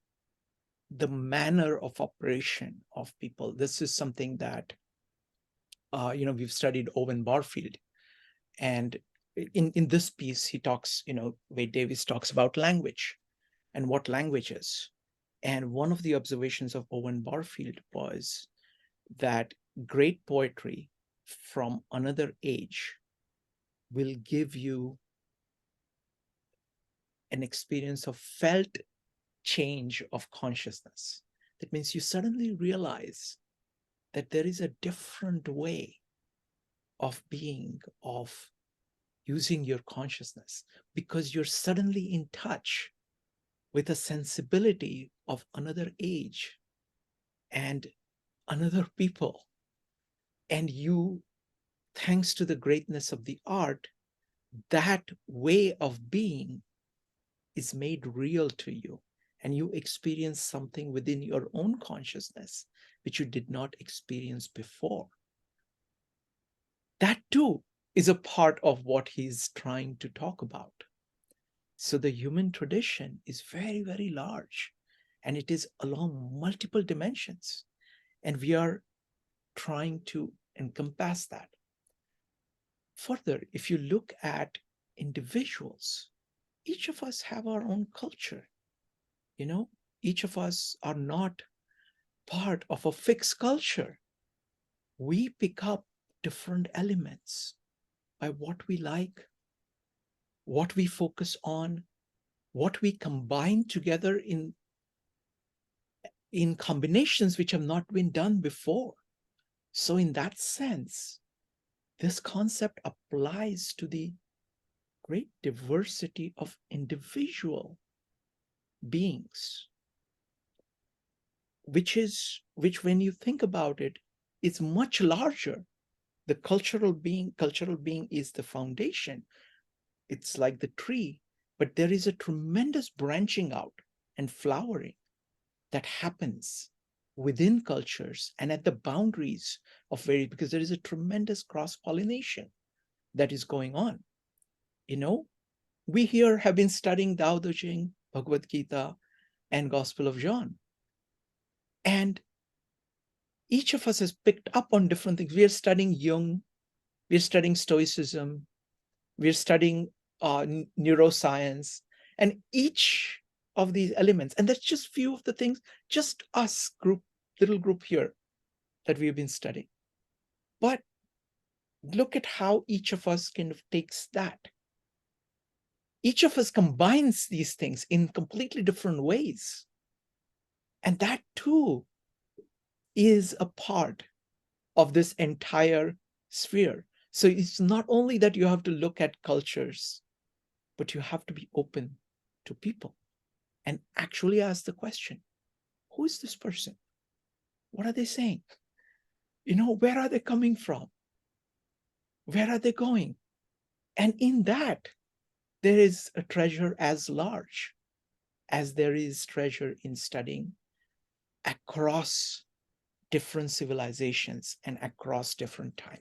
the manner of operation of people. This is something that, we've studied Owen Barfield. And in this piece, he talks, Wade Davis talks about language and what language is. And one of the observations of Owen Barfield was that great poetry from another age will give you an experience of felt change of consciousness. That means you suddenly realize that there is a different way of being, of using your consciousness, because you're suddenly in touch with a sensibility of another age and another people. And you, thanks to the greatness of the art, that way of being is made real to you. And you experience something within your own consciousness, which you did not experience before. That too is a part of what he's trying to talk about. So the human tradition is very, very large, and it is along multiple dimensions. And we are trying to encompass that. Further, if you look at individuals, each of us have our own culture. You know, each of us are not part of a fixed culture. We pick up different elements by what we like, what we focus on, what we combine together in combinations which have not been done before. So in that sense, this concept applies to the great diversity of individual beings, which when you think about it, is much larger. The cultural being is the foundation. It's like the tree, but there is a tremendous branching out and flowering that happens within cultures and at the boundaries of because there is a tremendous cross-pollination that is going on. You know, we here have been studying Tao Te Ching, Bhagavad Gita, and Gospel of John. And each of us has picked up on different things. We are studying Jung, we're studying Stoicism, we're studying neuroscience, and each of these elements, and that's just few of the things, just us little group here that we've been studying. But look at how each of us kind of takes that. Each of us combines these things in completely different ways. And that too is a part of this entire sphere. So it's not only that you have to look at cultures, but you have to be open to people and actually ask the question, who is this person? What are they saying? You know, where are they coming from? Where are they going? And in that, there is a treasure as large as there is treasure in studying across different civilizations and across different time.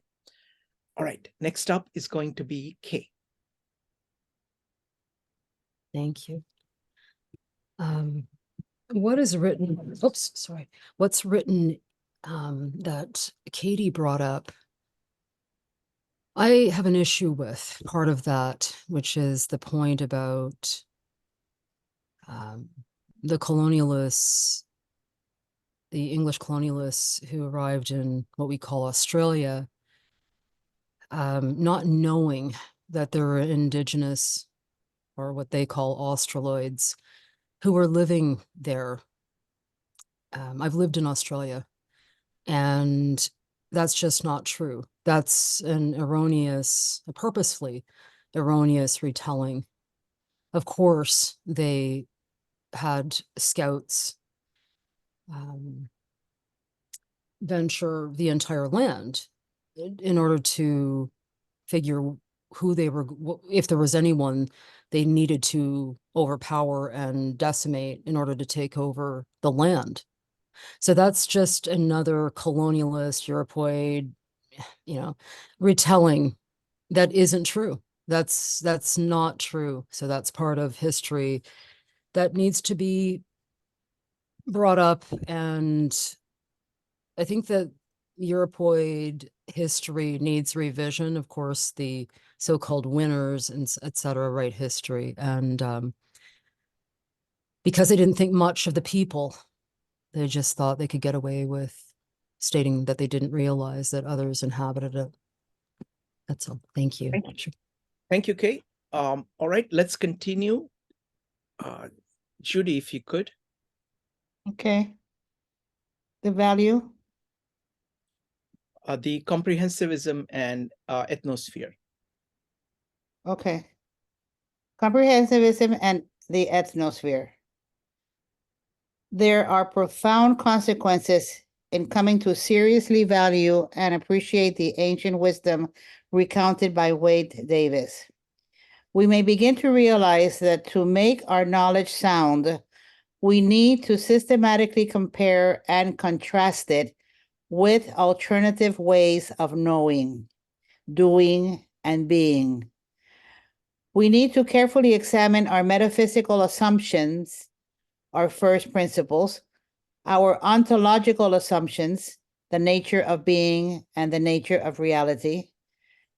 All right, next up is going to be Kay. Thank you. What is written, oops, sorry. What's written that Katie brought up? I have an issue with part of that, which is the point about the colonialists, the English colonialists who arrived in what we call Australia, not knowing that there were indigenous, or what they call Australoids, who were living there. I've lived in Australia, and that's just not true. That's an erroneous, a purposefully erroneous retelling. Of course, they had scouts venture the entire land in order to figure who they were, if there was anyone they needed to overpower and decimate in order to take over the land. So that's just another colonialist, Europoid, retelling that isn't true. That's not true. So that's part of history that needs to be brought up. And I think that Europoid history needs revision. Of course, the so-called winners and et cetera write history. And because they didn't think much of the people, they just thought they could get away with stating that they didn't realize that others inhabited it. That's all. Thank you. Thank you, Kay. All right, let's continue. Judy, if you could. Okay. The value. The comprehensivism and ethnosphere. Okay. Comprehensivism and the ethnosphere. There are profound consequences in coming to seriously value and appreciate the ancient wisdom recounted by Wade Davis. We may begin to realize that to make our knowledge sound, we need to systematically compare and contrast it with alternative ways of knowing, doing, and being. We need to carefully examine our metaphysical assumptions, our first principles, our ontological assumptions, the nature of being and the nature of reality,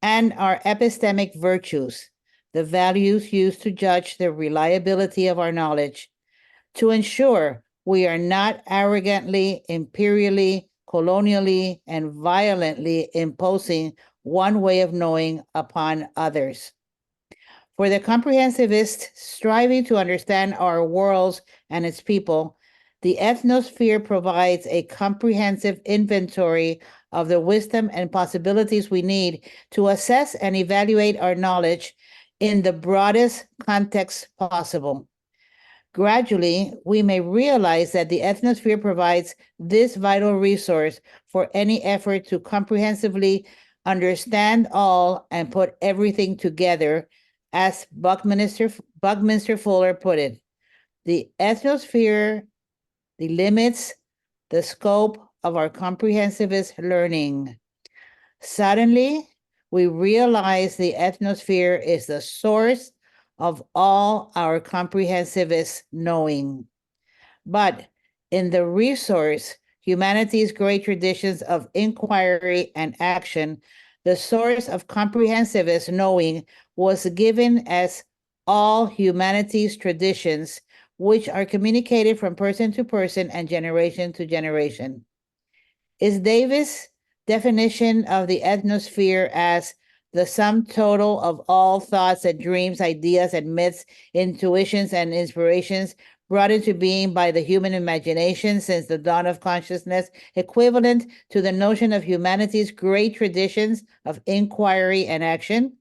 and our epistemic virtues, the values used to judge the reliability of our knowledge, to ensure we are not arrogantly, imperially, colonially, and violently imposing one way of knowing upon others. For the comprehensivist striving to understand our worlds and its people, the ethnosphere provides a comprehensive inventory of the wisdom and possibilities we need to assess and evaluate our knowledge in the broadest context possible. Gradually, we may realize that the ethnosphere provides this vital resource for any effort to comprehensively understand all and put everything together, as Buckminster Fuller put it. The ethnosphere delimits the scope of our comprehensivist learning. Suddenly, we realize the ethnosphere is the source of all our comprehensivist knowing. But in the resource, humanity's great traditions of inquiry and action, the source of comprehensivist knowing was given as all humanity's traditions, which are communicated from person to person and generation to generation. Is Davis' definition of the ethnosphere as the sum total of all thoughts and dreams, ideas and myths, intuitions and inspirations brought into being by the human imagination since the dawn of consciousness, equivalent to the notion of humanity's great traditions of inquiry and action?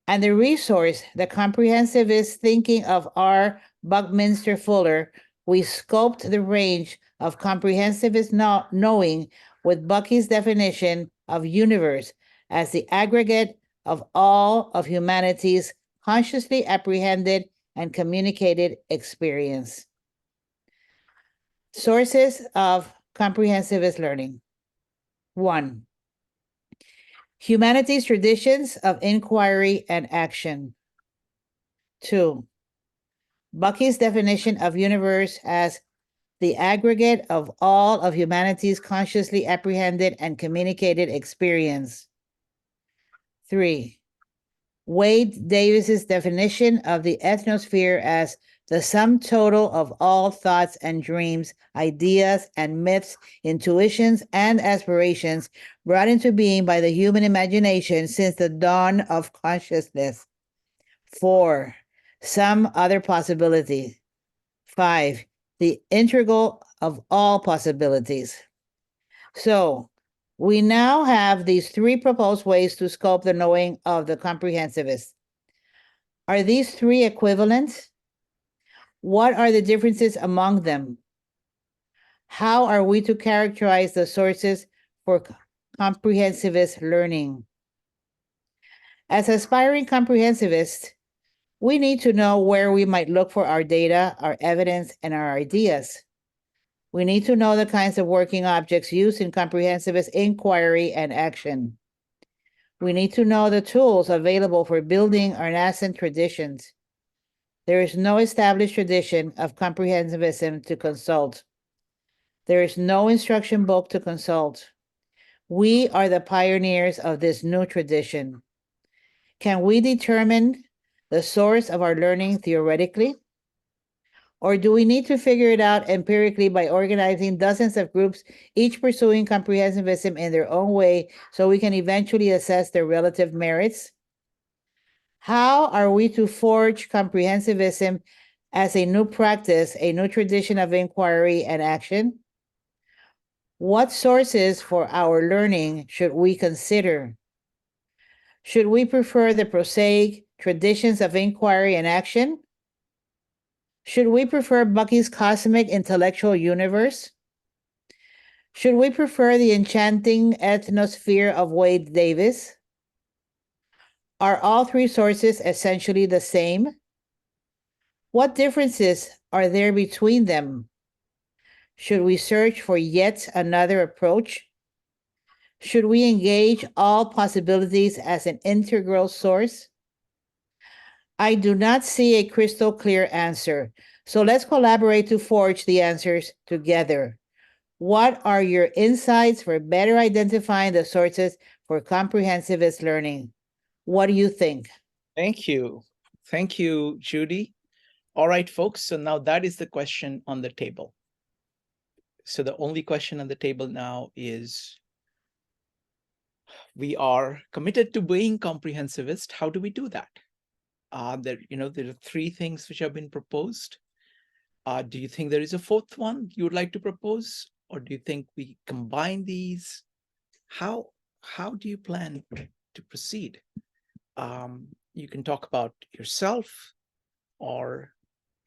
And the resource, the comprehensivist thinking of R. Buckminster Fuller, we scoped the range of comprehensivist knowing with Bucky's definition of universe as the aggregate of all of humanity's consciously apprehended and communicated experience. Sources of comprehensivist learning. 1. Humanity's traditions of inquiry and action. 2. Bucky's definition of universe as the aggregate of all of humanity's consciously apprehended and communicated experience. 3. Wade Davis's definition of the ethnosphere as the sum total of all thoughts and dreams, ideas and myths, intuitions and aspirations brought into being by the human imagination since the dawn of consciousness. 4. Some other possibility. 5. The integral of all possibilities. So we now have these three proposed ways to scope the knowing of the comprehensivist. Are these three equivalent? What are the differences among them? How are we to characterize the sources for comprehensivist learning? As aspiring comprehensivists, we need to know where we might look for our data, our evidence, and our ideas. We need to know the kinds of working objects used in comprehensivist inquiry and action. We need to know the tools available for building our nascent traditions. There is no established tradition of comprehensivism to consult. There is no instruction book to consult. We are the pioneers of this new tradition. Can we determine the source of our learning theoretically? Or do we need to figure it out empirically by organizing dozens of groups, each pursuing comprehensivism in their own way, so we can eventually assess their relative merits? How are we to forge comprehensivism as a new practice, a new tradition of inquiry and action? What sources for our learning should we consider? Should we prefer the prosaic traditions of inquiry and action? Should we prefer Bucky's cosmic intellectual universe? Should we prefer the enchanting ethnosphere of Wade Davis? Are all three sources essentially the same? What differences are there between them? Should we search for yet another approach? Should we engage all possibilities as an integral source? I do not see a crystal clear answer, so let's collaborate to forge the answers together. What are your insights for better identifying the sources for comprehensivist learning? What do you think? Thank you. Thank you, Judy. All right, folks. So now that is the question on the table. So the only question on the table now is, we are committed to being comprehensivist. How do we do that? There are three things which have been proposed. Do you think there is a fourth one you would like to propose? Or do you think we combine these? How do you plan to proceed? You can talk about yourself,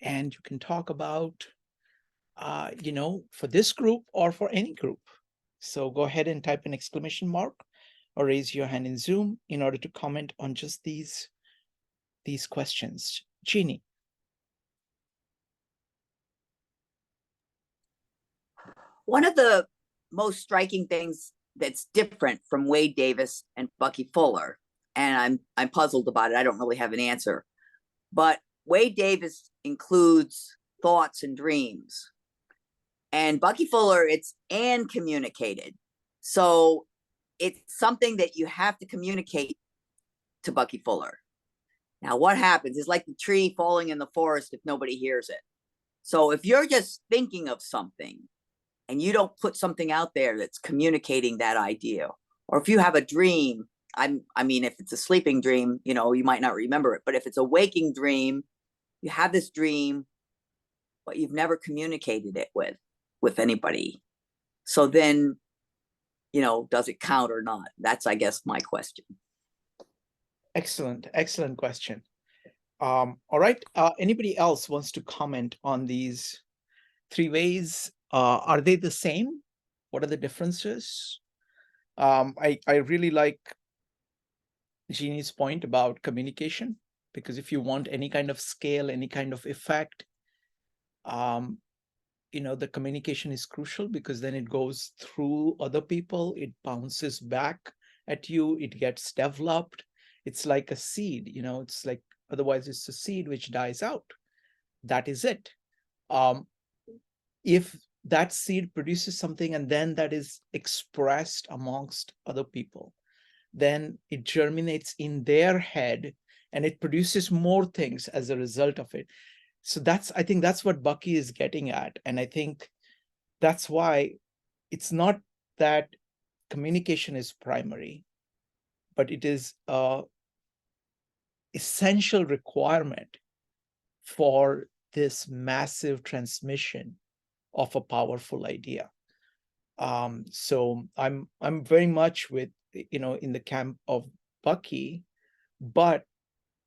and you can talk about, for this group or for any group. So go ahead and type an exclamation mark or raise your hand in Zoom in order to comment on just these questions. Jeannie. One of the most striking things that's different from Wade Davis and Bucky Fuller, and I'm puzzled about it, I don't really have an answer, but Wade Davis includes thoughts and dreams. And Bucky Fuller, it's and communicated. So it's something that you have to communicate to Bucky Fuller. Now, what happens is like the tree falling in the forest if nobody hears it. So if you're just thinking of something and you don't put something out there that's communicating that idea, or if you have a dream, I mean, if it's a sleeping dream, you might not remember it, but if it's a waking dream, you have this dream, but you've never communicated it with anybody. So then, does it count or not? That's, I guess, my question. Excellent question. All right. Anybody else wants to comment on these three ways? Are they the same? What are the differences? I really like Jeannie's point about communication, because if you want any kind of scale, any kind of effect, the communication is crucial, because then it goes through other people, it bounces back at you, it gets developed. It's like a seed, it's like, otherwise it's a seed which dies out. That is it. If that seed produces something and then that is expressed amongst other people, then it germinates in their head and it produces more things as a result of it. So I think that's what Bucky is getting at. And I think that's why it's not that communication is primary, but it is an essential requirement for this massive transmission of a powerful idea. So I'm very much with, in the camp of Bucky, but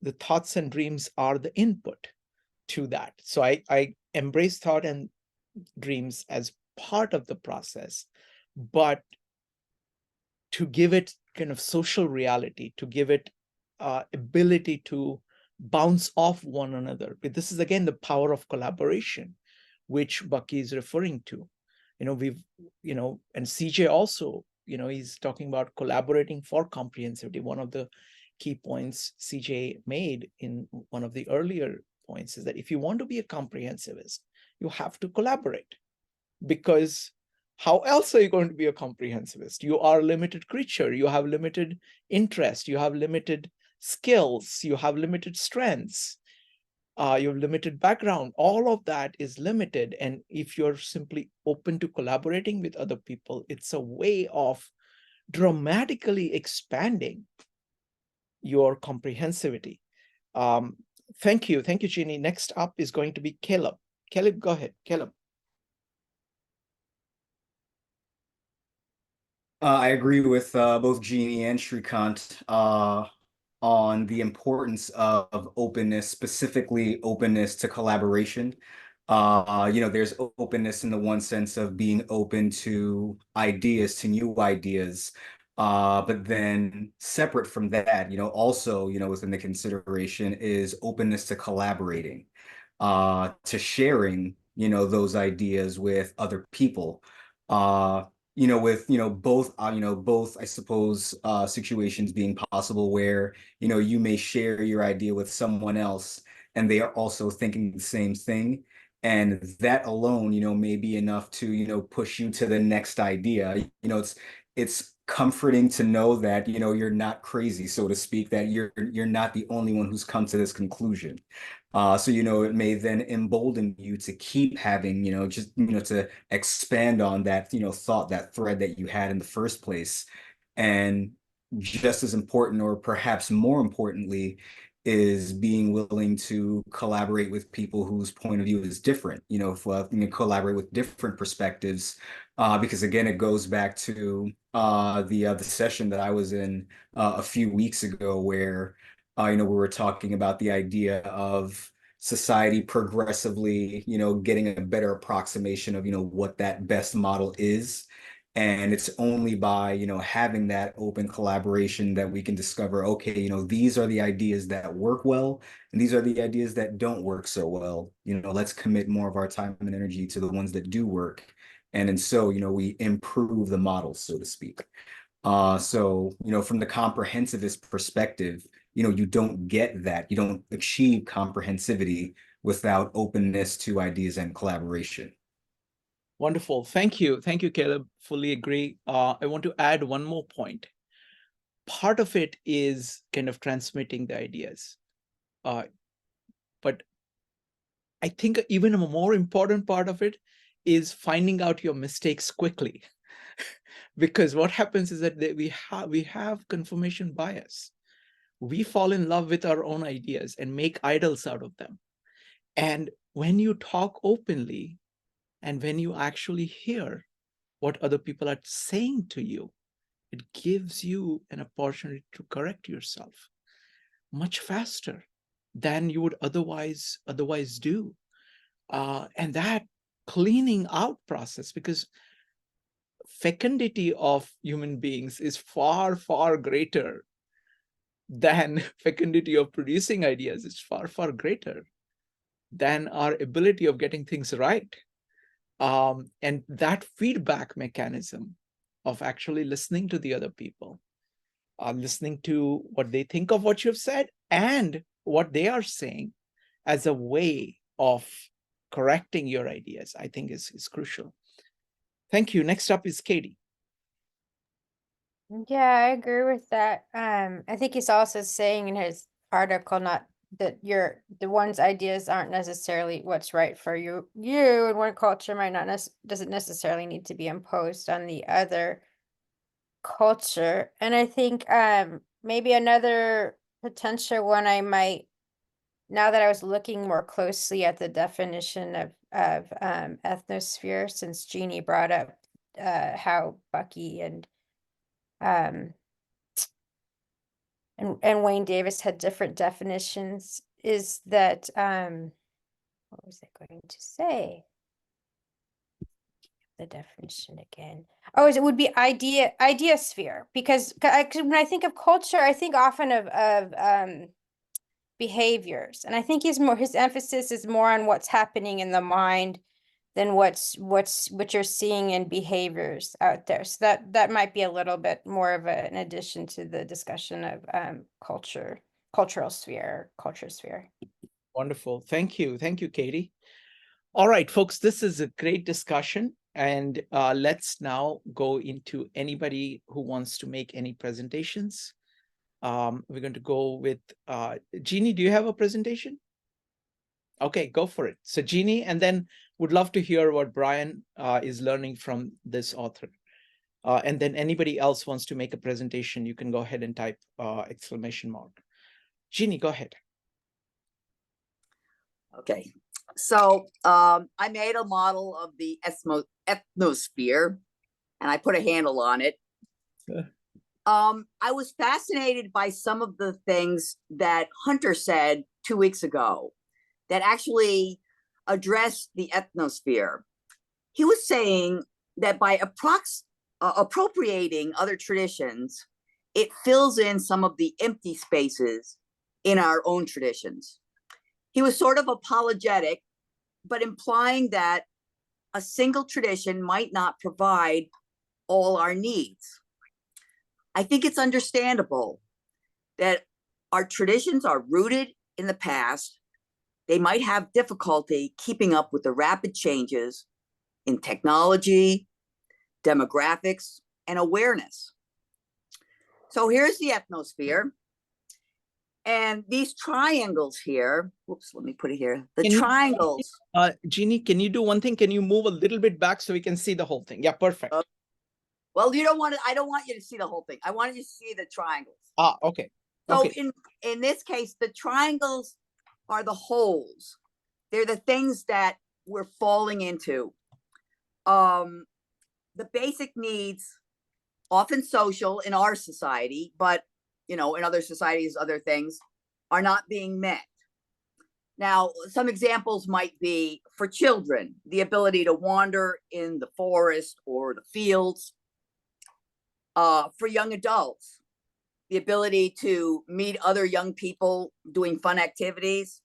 the thoughts and dreams are the input to that. So I embrace thought and dreams as part of the process, but to give it kind of social reality, to give it ability to bounce off one another. But this is, again, the power of collaboration, which Bucky is referring to. And CJ also, he's talking about collaborating for comprehensivity. One of the key points CJ made in one of the earlier points is that if you want to be a comprehensivist, you have to collaborate, because how else are you going to be a comprehensivist? You are a limited creature. You have limited interest. You have limited skills. You have limited strengths. You have limited background. All of that is limited. And if you're simply open to collaborating with other people, it's a way of dramatically expanding your comprehensivity. Thank you, Jeannie. Next up is going to be Caleb. Caleb, go ahead, Caleb. I agree with both Jeannie and Shrikant on the importance of openness, specifically openness to collaboration. There's openness in the one sense of being open to ideas, to new ideas. But then separate from that, also, within the consideration is openness to collaborating, to sharing, those ideas with other people. With both I suppose situations being possible where you may share your idea with someone else and they are also thinking the same thing, and that alone may be enough to push you to the next idea. It's comforting to know that you're not crazy, so to speak, that you're not the only one who's come to this conclusion. So it may then embolden you to keep having, to expand on that, thought, that thread that you had in the first place. And just as important, or perhaps more importantly, is being willing to collaborate with people whose point of view is different, collaborate with different perspectives. Because again, it goes back to the session that I was in a few weeks ago where we were talking about the idea of society progressively, getting a better approximation of, what that best model is. And it's only by, having that open collaboration that we can discover, okay, these are the ideas that work well, and these are the ideas that don't work so well. Let's commit more of our time and energy to the ones that do work. And so, we improve the model, so to speak. So, from the comprehensivist perspective, you don't get that. You don't achieve comprehensivity without openness to ideas and collaboration. Wonderful. Thank you, Caleb. Fully agree. I want to add one more point. Part of it is kind of transmitting the ideas. But I think even a more important part of it is finding out your mistakes quickly. Because what happens is that we have confirmation bias. We fall in love with our own ideas and make idols out of them. And when you talk openly, and when you actually hear what other people are saying to you, it gives you an opportunity to correct yourself much faster than you would otherwise do. And that cleaning out process, because fecundity of human beings is far, far greater than fecundity of producing ideas. Is far, far greater than our ability of getting things right. And that feedback mechanism of actually listening to the other people, listening to what they think of what you've said and what they are saying as a way of correcting your ideas, I think is crucial. Thank you. Next up is Katie. Yeah, I agree with that. I think he's also saying in his article, not that the one's ideas aren't necessarily what's right for you, and one culture might not doesn't necessarily need to be imposed on the other culture. And I think maybe another potential one I might, now that I was looking more closely at the definition of ethnosphere, since Jeannie brought up how Bucky and Wayne Davis had different definitions, is that what was I going to say? The definition again. Oh, it would be idea sphere, because when I think of culture, I think often of behaviors, and I think his emphasis is more on what's happening in the mind than what you're seeing in behaviors out there. So that might be a little bit more of an addition to the discussion of culture sphere. Wonderful. Thank you, Katie. All right, folks, this is a great discussion. And let's now go into anybody who wants to make any presentations. We're going to go with Jeannie. Do you have a presentation? Okay, go for it. So Jeannie, and then would love to hear what Brian is learning from this author. And then anybody else wants to make a presentation, you can go ahead and type exclamation mark. Jeannie, go ahead. Okay, so I made a model of the ethnosphere, and I put a handle on it. I was fascinated by some of the things that Hunter said 2 weeks ago that actually addressed the ethnosphere. He was saying that by appropriating other traditions, it fills in some of the empty spaces in our own traditions. He was sort of apologetic, but implying that a single tradition might not provide all our needs. I think it's understandable that our traditions are rooted in the past. They might have difficulty keeping up with the rapid changes in technology, demographics, and awareness. So here's the ethnosphere. And these triangles here, whoops, let me put it here. The triangles. Jeannie, can you do one thing? Can you move a little bit back so we can see the whole thing? Yeah, perfect. Well, you don't want to, I don't want you to see the whole thing. I want you to see the triangles. Ah, okay. So okay. in this case, the triangles are the holes. They're the things that we're falling into. The basic needs, often social in our society, but in other societies, other things are not being met. Now, some examples might be for children, the ability to wander in the forest or the fields. For young adults, the ability to meet other young people doing fun activities.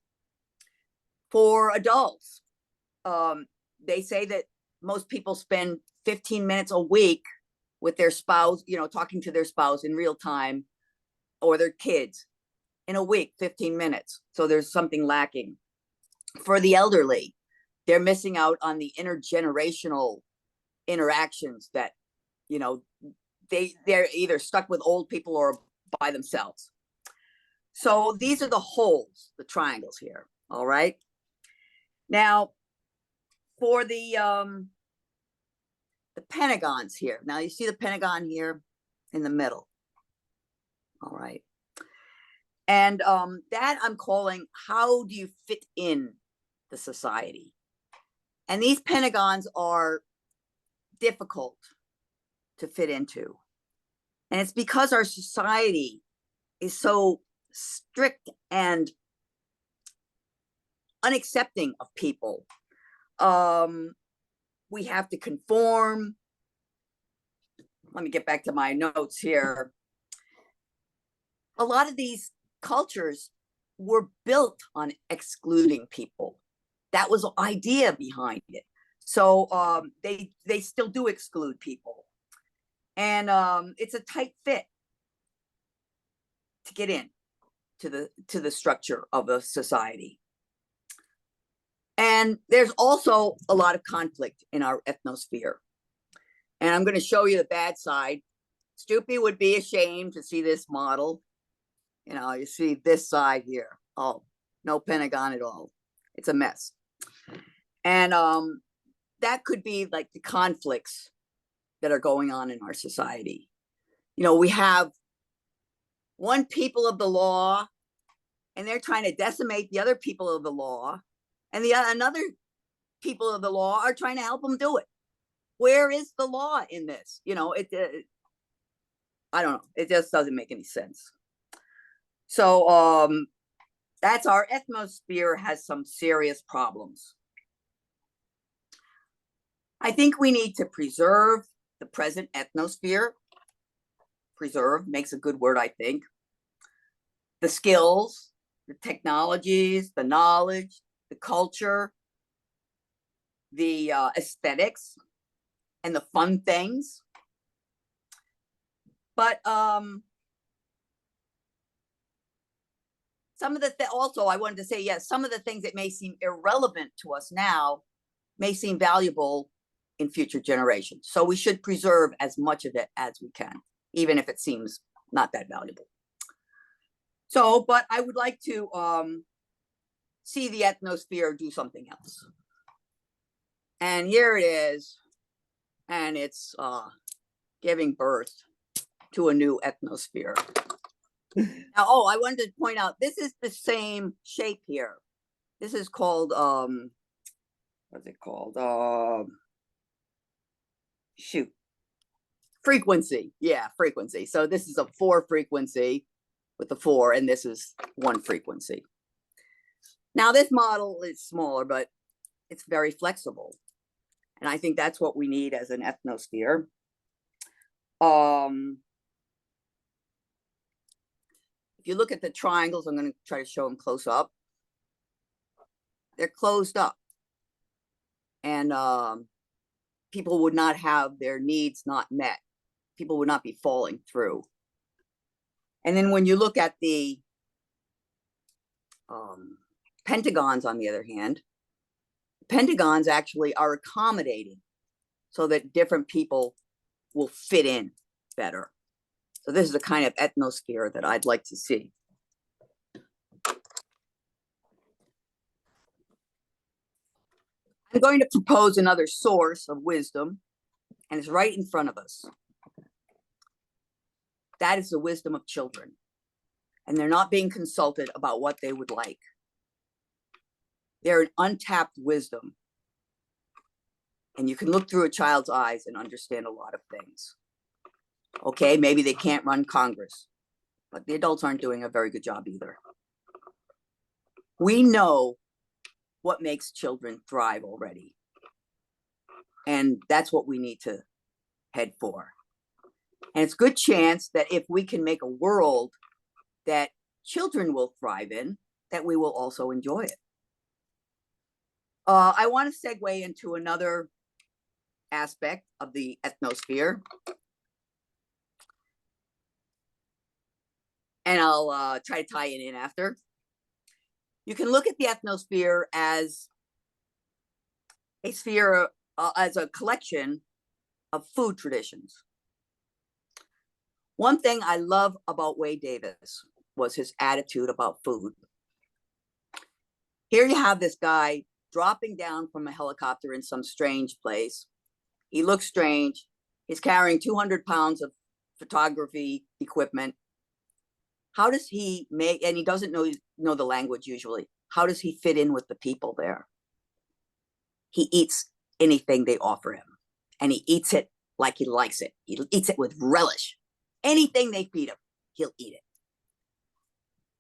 For adults, they say that most people spend 15 minutes a week with their spouse, talking to their spouse in real time, or their kids in a week, 15 minutes. So there's something lacking. For the elderly, they're missing out on the intergenerational interactions that, they're either stuck with old people or by themselves. So these are the holes, the triangles here. All right. Now, for the pentagons here. Now you see the pentagon here in the middle. All right. And that I'm calling, how do you fit in the society? And these pentagons are difficult to fit into. And it's because our society is so strict and unaccepting of people. We have to conform. Let me get back to my notes here. A lot of these cultures were built on excluding people. That was the idea behind it. So they still do exclude people. And it's a tight fit to get in to the structure of a society. And there's also a lot of conflict in our ethnosphere. And I'm going to show you the bad side. Stoopy would be ashamed to see this model. You see this side here. Oh, no pentagon at all. It's a mess. And that could be like the conflicts that are going on in our society. We have one people of the law, and they're trying to decimate the other people of the law, and another people of the law are trying to help them do it. Where is the law in this? I don't know. It just doesn't make any sense. So that's our ethnosphere has some serious problems. I think we need to preserve the present ethnosphere. Preserve makes a good word, I think. The skills, the technologies, the knowledge, the culture, the aesthetics, and the fun things. But some of the also I wanted to say, yes, some of the things that may seem irrelevant to us now may seem valuable in future generations. So we should preserve as much of it as we can, even if it seems not that valuable. So, but I would like to see the ethnosphere do something else. And here it is. And it's giving birth to a new ethnosphere. Now, I wanted to point out, this is the same shape here. This is called, what's it called? Shoot. Frequency. Yeah, frequency. So this is a 4 frequency with the 4, and this is 1 frequency. Now this model is smaller, but it's very flexible. And I think that's what we need as an ethnosphere. If you look at the triangles, I'm going to try to show them close up. They're closed up. And people would not have their needs not met. People would not be falling through. And then when you look at the pentagons, on the other hand, pentagons actually are accommodating so that different people will fit in better. So this is a kind of ethnosphere that I'd like to see. I'm going to propose another source of wisdom, and it's right in front of us. That is the wisdom of children. And they're not being consulted about what they would like. They're an untapped wisdom. And you can look through a child's eyes and understand a lot of things. Okay, maybe they can't run Congress, but the adults aren't doing a very good job either. We know what makes children thrive already. And that's what we need to head for. And it's a good chance that if we can make a world that children will thrive in, that we will also enjoy it. I want to segue into another aspect of the ethnosphere. And I'll try to tie it in after. You can look at the ethnosphere as a sphere, as a collection of food traditions. One thing I love about Wade Davis was his attitude about food. Here you have this guy dropping down from a helicopter in some strange place. He looks strange. He's carrying 200 pounds of photography equipment. How does he make, and he doesn't know the language usually. How does he fit in with the people there? He eats anything they offer him, and he eats it like he likes it. He eats it with relish. Anything they feed him, he'll eat it.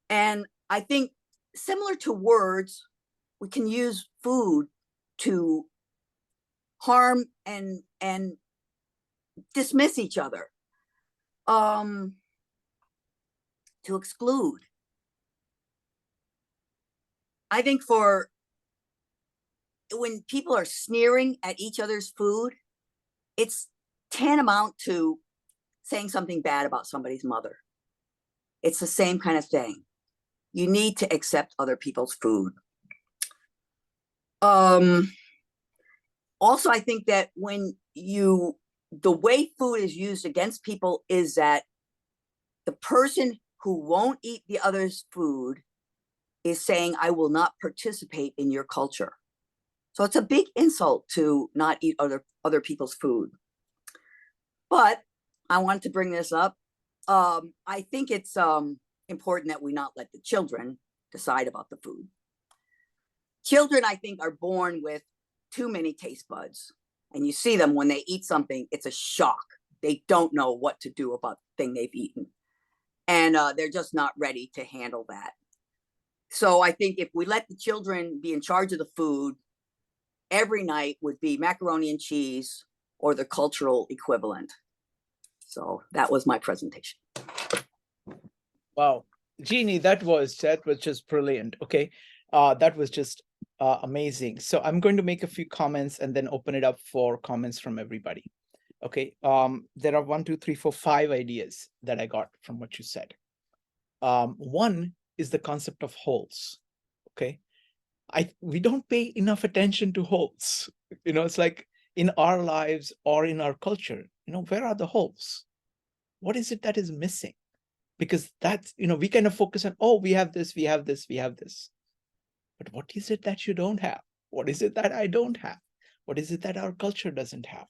And I think similar to words, we can use food to harm and dismiss each other, to exclude. I think for when people are sneering at each other's food, it's tantamount to saying something bad about somebody's mother. It's the same kind of thing. You need to accept other people's food. Also, I think that when the way food is used against people is that the person who won't eat the other's food is saying, I will not participate in your culture. So it's a big insult to not eat other people's food. But I wanted to bring this up. I think it's important that we not let the children decide about the food. Children, I think, are born with too many taste buds. And you see them when they eat something, it's a shock. They don't know what to do about the thing they've eaten. And they're just not ready to handle that. So I think if we let the children be in charge of the food, every night would be macaroni and cheese or the cultural equivalent. So that was my presentation. Wow, Jeannie, that was just brilliant. Okay, that was just amazing. So I'm going to make a few comments and then open it up for comments from everybody. Okay, there are 1, 2, 3, 4, 5 ideas that I got from what you said. One is the concept of wholes. Okay, we don't pay enough attention to wholes. You know, it's like in our lives or in our culture, you know, where are the wholes? What is it that is missing? Because that's, you know, we kind of focus on, oh, we have this, we have this, we have this. But what is it that you don't have? What is it that I don't have? What is it that our culture doesn't have?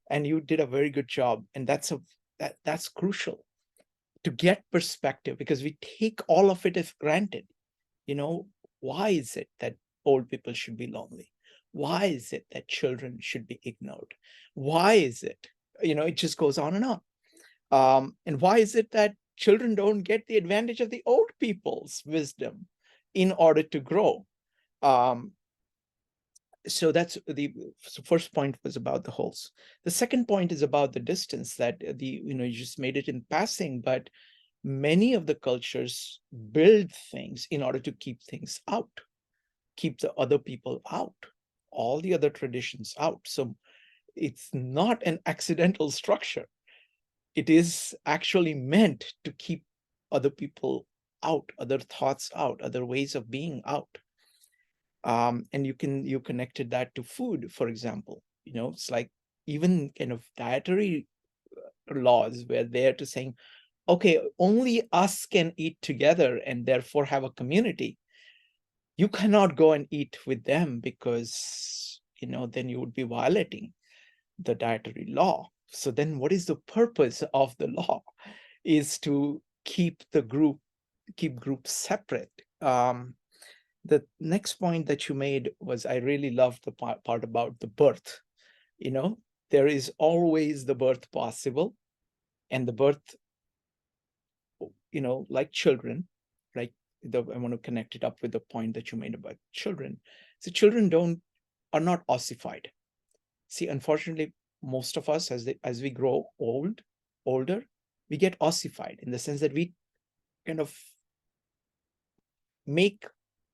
And you did a very good job. And that's crucial to get perspective, because we take all of it as granted. You know, why is it that old people should be lonely? Why is it that children should be ignored? Why is it, it just goes on and on. And why is it that children don't get the advantage of the old people's wisdom in order to grow? So that's the first point was about the holes. The second point is about the distance, that you just made it in passing, but many of the cultures build things in order to keep things out, keep the other people out, all the other traditions out. So it's not an accidental structure. It is actually meant to keep other people out, other thoughts out, other ways of being out. And you connected that to food, for example. It's like even kind of dietary laws were there to saying, okay, only us can eat together and therefore have a community. You cannot go and eat with them because, then you would be violating the dietary law. So then what is the purpose of the law? Is to keep groups separate. The next point that you made was, I really loved the part about the birth. There is always the birth possible, and the birth, like children, like I want to connect it up with the point that you made about children. So children are not ossified. See, unfortunately, most of us, as we grow older, we get ossified in the sense that we kind of make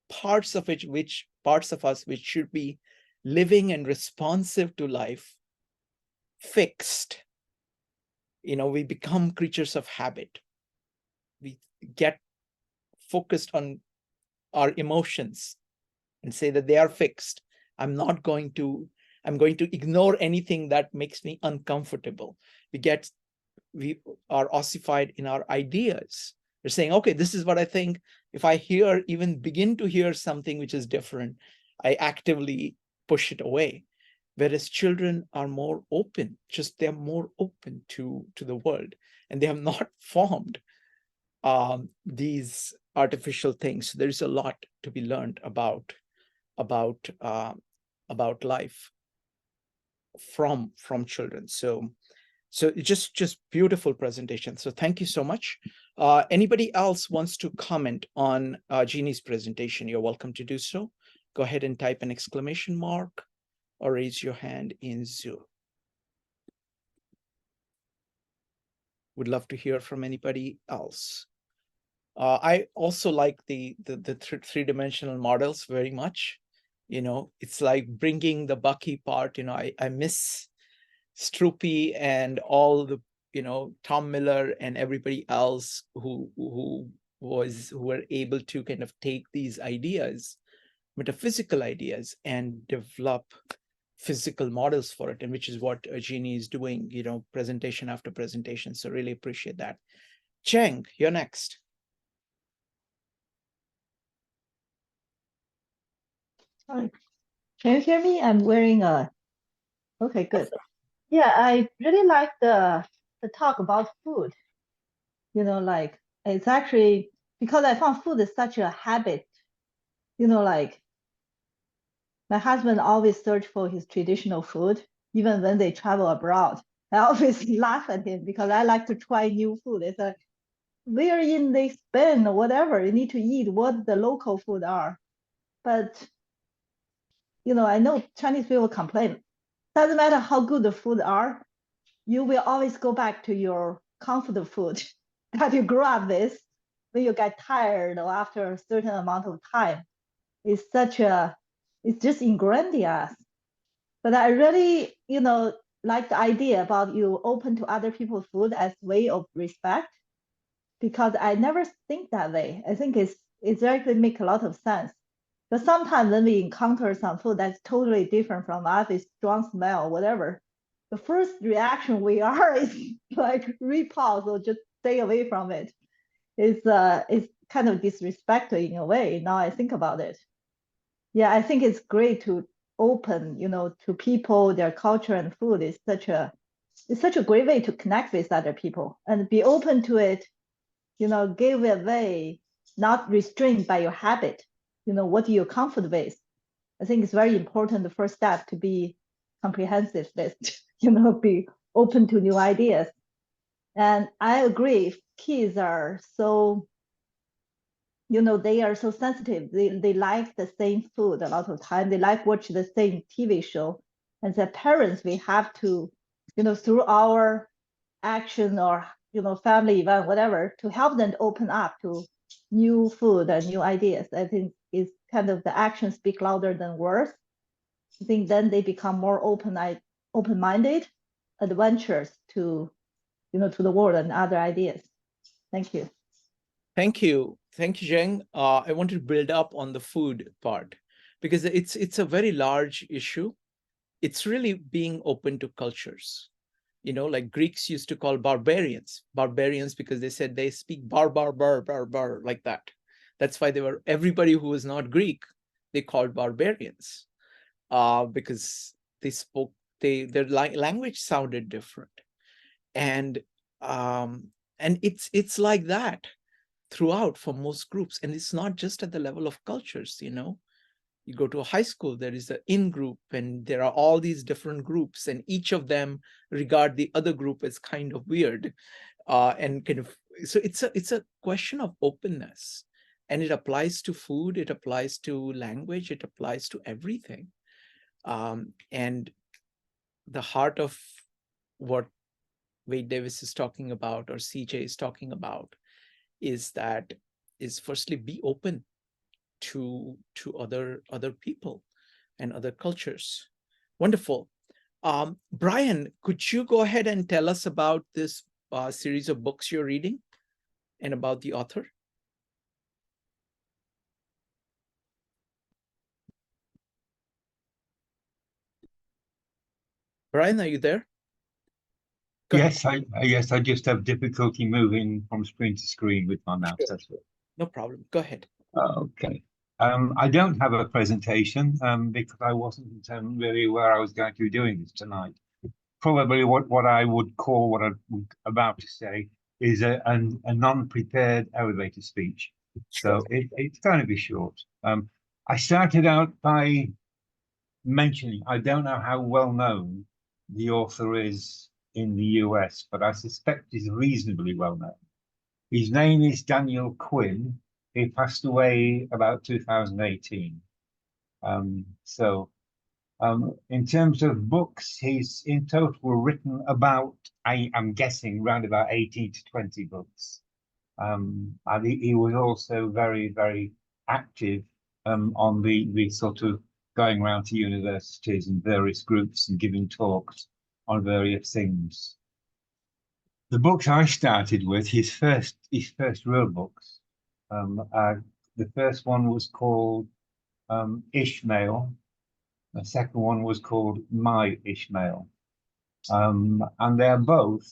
parts of us which should be living and responsive to life fixed. We become creatures of habit. We get focused on our emotions and say that they are fixed. I'm going to ignore anything that makes me uncomfortable. We are ossified in our ideas. We're saying, okay, this is what I think. If I even begin to hear something which is different, I actively push it away. Whereas children are more open, they're more open to the world, and they have not formed these artificial things. So there's a lot to be learned about life from children. So just beautiful presentation. So thank you so much. Anybody else wants to comment on Jeannie's presentation? You're welcome to do so. Go ahead and type an exclamation mark or raise your hand in Zoom. Would love to hear from anybody else. I also like the three-dimensional models very much. It's like bringing the Bucky part. I miss Stroopy and all the, Tom Miller and everybody else who were able to kind of take these ideas, metaphysical ideas, and develop physical models for it, and which is what Jeannie is doing, presentation after presentation. So really appreciate that. Cheng, you're next. Hi. Can you hear me? I'm wearing a. Okay, good. Yeah, I really like the talk about food. Like it's actually because I found food is such a habit. Like my husband always search for his traditional food, even when they travel abroad. I always laugh at him because I like to try new food. It's like, where in they Spain or whatever, you need to eat what the local food are. But I know Chinese people complain. Doesn't matter how good the food are, you will always go back to your comfort food that you grew up with when you get tired or after a certain amount of time. It's just ingrained in us. But I really, like the idea about you open to other people's food as way of respect, because I never think that way. I think it's actually make a lot of sense. But sometimes when we encounter some food that's totally different from us, it's strong smell, whatever, the first reaction we are is like repulse or just stay away from it. It's kind of disrespectful in a way. Now I think about it. Yeah, I think it's great to open, to people, their culture and food is such a great way to connect with other people and be open to it, give away, not restrained by your habit, what you're comfortable with. I think it's very important, the first step, to be comprehensivist, you know, be open to new ideas. And I agree, if kids are so, you know, they are so sensitive. They like the same food a lot of time. They like watch the same TV show. And as parents, we have to, you know, through our action or, you know, family event, whatever, to help them to open up to new food and new ideas. I think it's kind of the actions speak louder than words. I think then they become more open-minded, adventurous to, you know, to the world and other ideas. Thank you. Thank you. Thank you, Zheng. I want to build up on the food part because it's a very large issue. It's really being open to cultures. You know, like Greeks used to call barbarians because they said they speak bar like that. That's why everybody who was not Greek, they called barbarians because they spoke, their language sounded different. And it's like that throughout for most groups. And it's not just at the level of cultures, you know. You go to a high school, there is an in-group, and there are all these different groups, and each of them regard the other group as kind of weird. And kind of, so it's a question of openness. And it applies to food, it applies to language, it applies to everything. And the heart of what Wade Davis is talking about, or CJ is talking about, is firstly, be open to other people and other cultures. Wonderful. Brian, could you go ahead and tell us about this series of books you're reading and about the author? Brian, are you there? Go ahead. Yes, I just have difficulty moving from screen to screen with my mouse. Sure. That's it. No problem. Go ahead. Okay. I don't have a presentation because I wasn't really where I was going to be doing this tonight. Probably what I would call what I'm about to say is a non-prepared elevator speech. Sure. So it's going to be short. I started out by mentioning, I don't know how well known the author is in the US, but I suspect he's reasonably well known. His name is Daniel Quinn. He passed away about 2018. In terms of books, he's in total written about, I'm guessing, around about 18 to 20 books. And he was also very, very active on the sort of going around to universities and various groups and giving talks on various things. The books I started with, his first real books, the first one was called Ishmael. The second one was called My Ishmael. And they're both,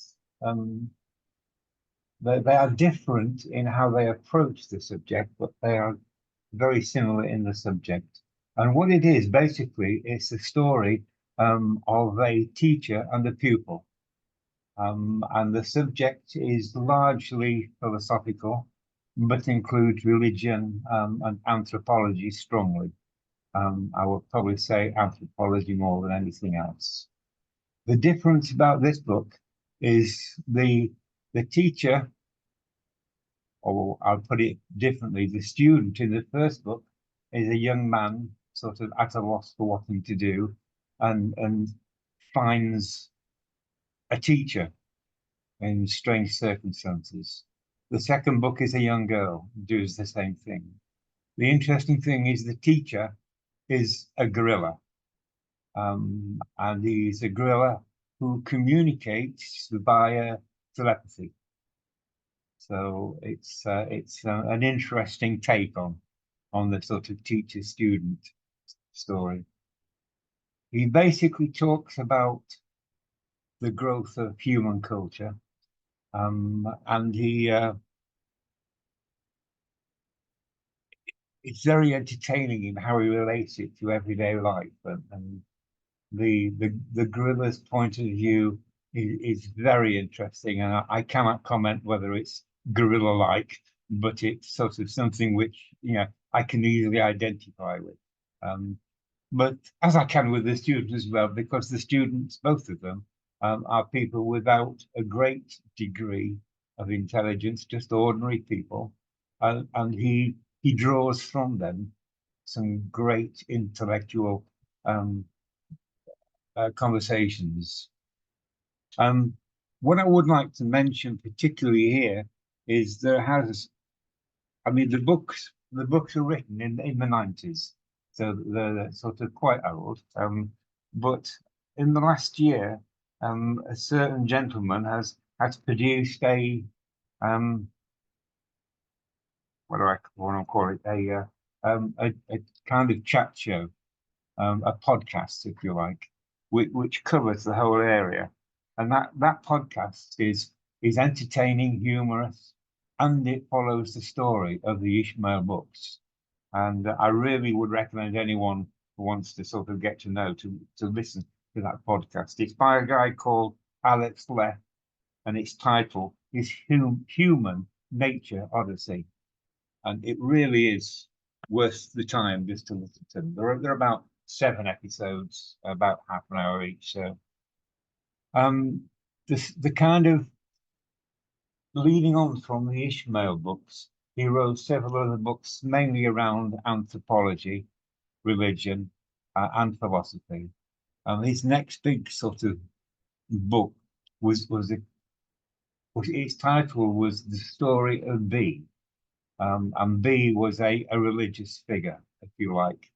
they are different in how they approach the subject, but they are very similar in the subject. And what it is, basically, it's a story of a teacher and a pupil. And the subject is largely philosophical, but includes religion and anthropology strongly. I would probably say anthropology more than anything else. The difference about this book is the teacher, or I'll put it differently, the student in the first book is a young man sort of at a loss for what to do and finds a teacher in strange circumstances. The second book is a young girl who does the same thing. The interesting thing is the teacher is a gorilla. And he's a gorilla who communicates via telepathy. So it's an interesting take on the sort of teacher-student story. He basically talks about the growth of human culture, and it's very entertaining in how he relates it to everyday life, and the gorilla's point of view is very interesting, and I cannot comment whether it's gorilla-like, but it's sort of something which I can easily identify with. but as I can with the students as well, because the students, both of them, are people without a great degree of intelligence, just ordinary people, and he draws from them some great intellectual conversations. What I would like to mention particularly here is there has, I mean, the books are written in the 90s, so they're sort of quite old. But in the last year, a certain gentleman has produced a what do I want to call it, a kind of chat show, a podcast, if you like, which covers the whole area, and that podcast is entertaining, humorous, and it follows the story of the Ishmael books. And I really would recommend anyone who wants to sort of get to know to listen to that podcast. It's by a guy called Alex Leff, and its title is Human Nature Odyssey. And it really is worth the time just to listen to them. There are about 7 episodes, about half an hour each. So the kind of leading on from the Ishmael books, he wrote several other books, mainly around anthropology, religion, and philosophy. His next big sort of book was its title was The Story of B. And B was a religious figure, if you like,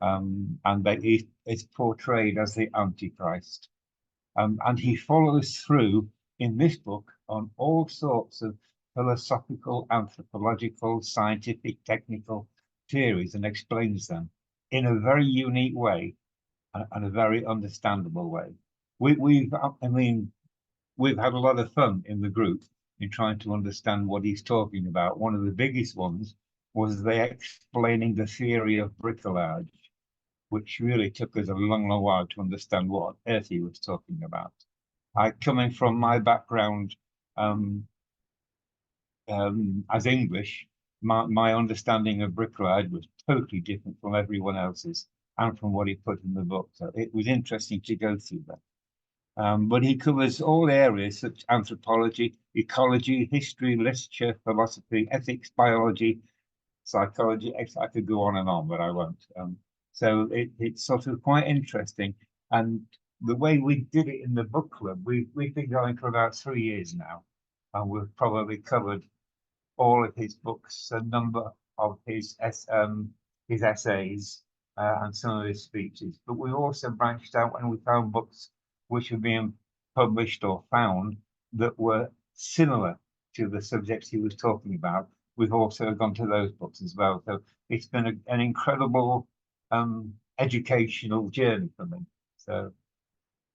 and that is portrayed as the Antichrist. And he follows through in this book on all sorts of philosophical, anthropological, scientific, technical theories and explains them in a very unique way and a very understandable way. We've had a lot of fun in the group in trying to understand what he's talking about. One of the biggest ones was they explaining the theory of bricolage, which really took us a long, long while to understand what on earth he was talking about. Coming from my background as English, my understanding of bricolage was totally different from everyone else's and from what he put in the book. So it was interesting to go through that. But he covers all areas such as anthropology, ecology, history, literature, philosophy, ethics, biology, psychology. I could go on, but I won't. So it's sort of quite interesting. And the way we did it in the book club, we've been going for about 3 years now, and we've probably covered all of his books, a number of his essays, and some of his speeches. But we also branched out when we found books which were being published or found that were similar to the subjects he was talking about. We've also gone to those books as well. So it's been an incredible educational journey for me. So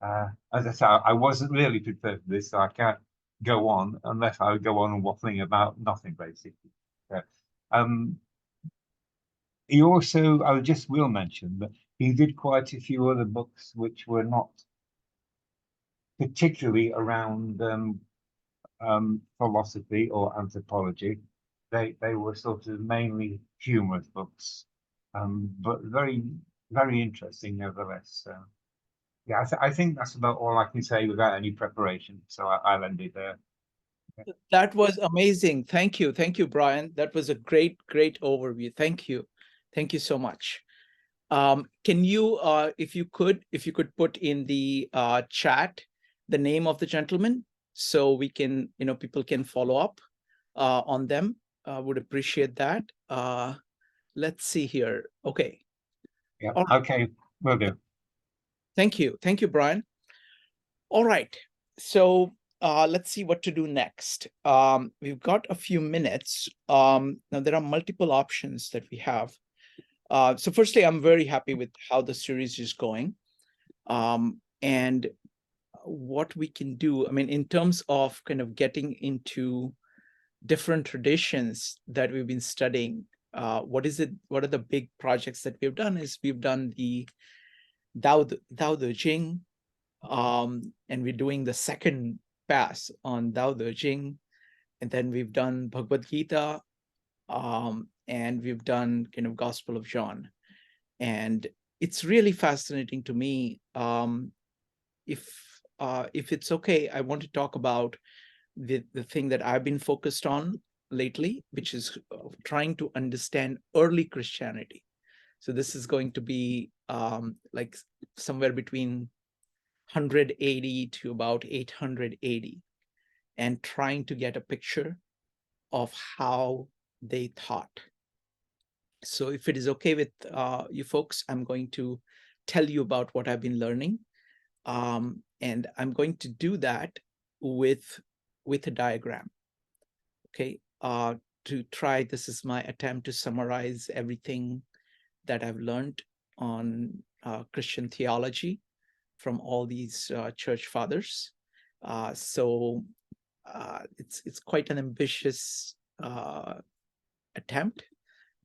as I said, I wasn't really prepared for this, so I can't go on unless I would go on waffling about nothing, basically. He also, I just will mention that he did quite a few other books which were not particularly around philosophy or anthropology. They were sort of mainly humorous books, but very, very interesting nevertheless. So, yeah, I think that's about all I can say without any preparation. So I'll end it there. That was amazing. Thank you. Thank you, Brian. That was a great, great overview. Thank you. Thank you so much. Can you, if you could put in the chat the name of the gentleman so we can, people can follow up on them. Would appreciate that. Let's see here. Okay. Yeah. All right. Okay. Will do. Thank you. Thank you, Brian. All right. So let's see what to do next. We've got a few minutes. Now there are multiple options that we have. So firstly, I'm very happy with how the series is going. And what we can do, I mean, in terms of kind of getting into different traditions that we've been studying, what are the big projects that we've done is we've done the Tao Te Ching, and we're doing the second pass on Tao Te Ching, and then we've done Bhagavad Gita, and we've done kind of Gospel of John. And it's really fascinating to me. If it's okay, I want to talk about the thing that I've been focused on lately, which is trying to understand early Christianity. So this is going to be like somewhere between 180 to about 880, and trying to get a picture of how they thought. So if it is okay with you folks, I'm going to tell you about what I've been learning. And I'm going to do that with a diagram. Okay, to try, this is my attempt to summarize everything that I've learned on Christian theology from all these church fathers. So it's quite an ambitious attempt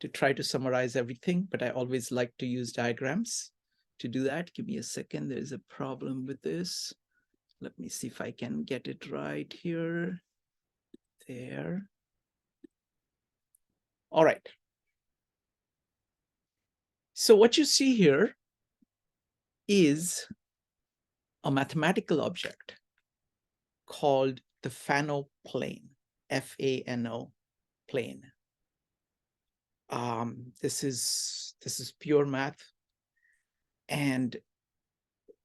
to try to summarize everything, but I always like to use diagrams to do that. Give me a second. There's a problem with this. Let me see if I can get it right here. There. All right. So what you see here is a mathematical object called the Fano plane, F-A-N-O plane. This is pure math, and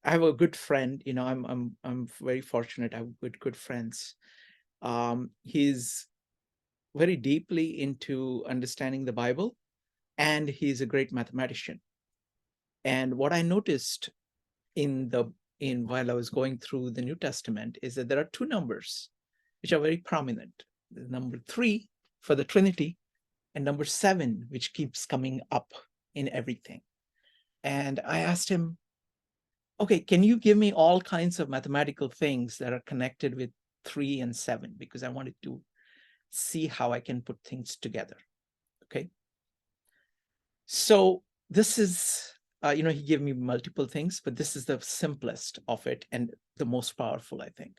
I have a good friend. You know, I'm very fortunate. I have good friends. He's very deeply into understanding the Bible, and he's a great mathematician. And what I noticed while I was going through the New Testament is that there are two numbers which are very prominent. The number 3 for the Trinity, and number 7, which keeps coming up in everything. And I asked him, okay, can you give me all kinds of mathematical things that are connected with 3 and 7? Because I wanted to see how I can put things together. Okay. So this is, he gave me multiple things, but this is the simplest of it and the most powerful, I think.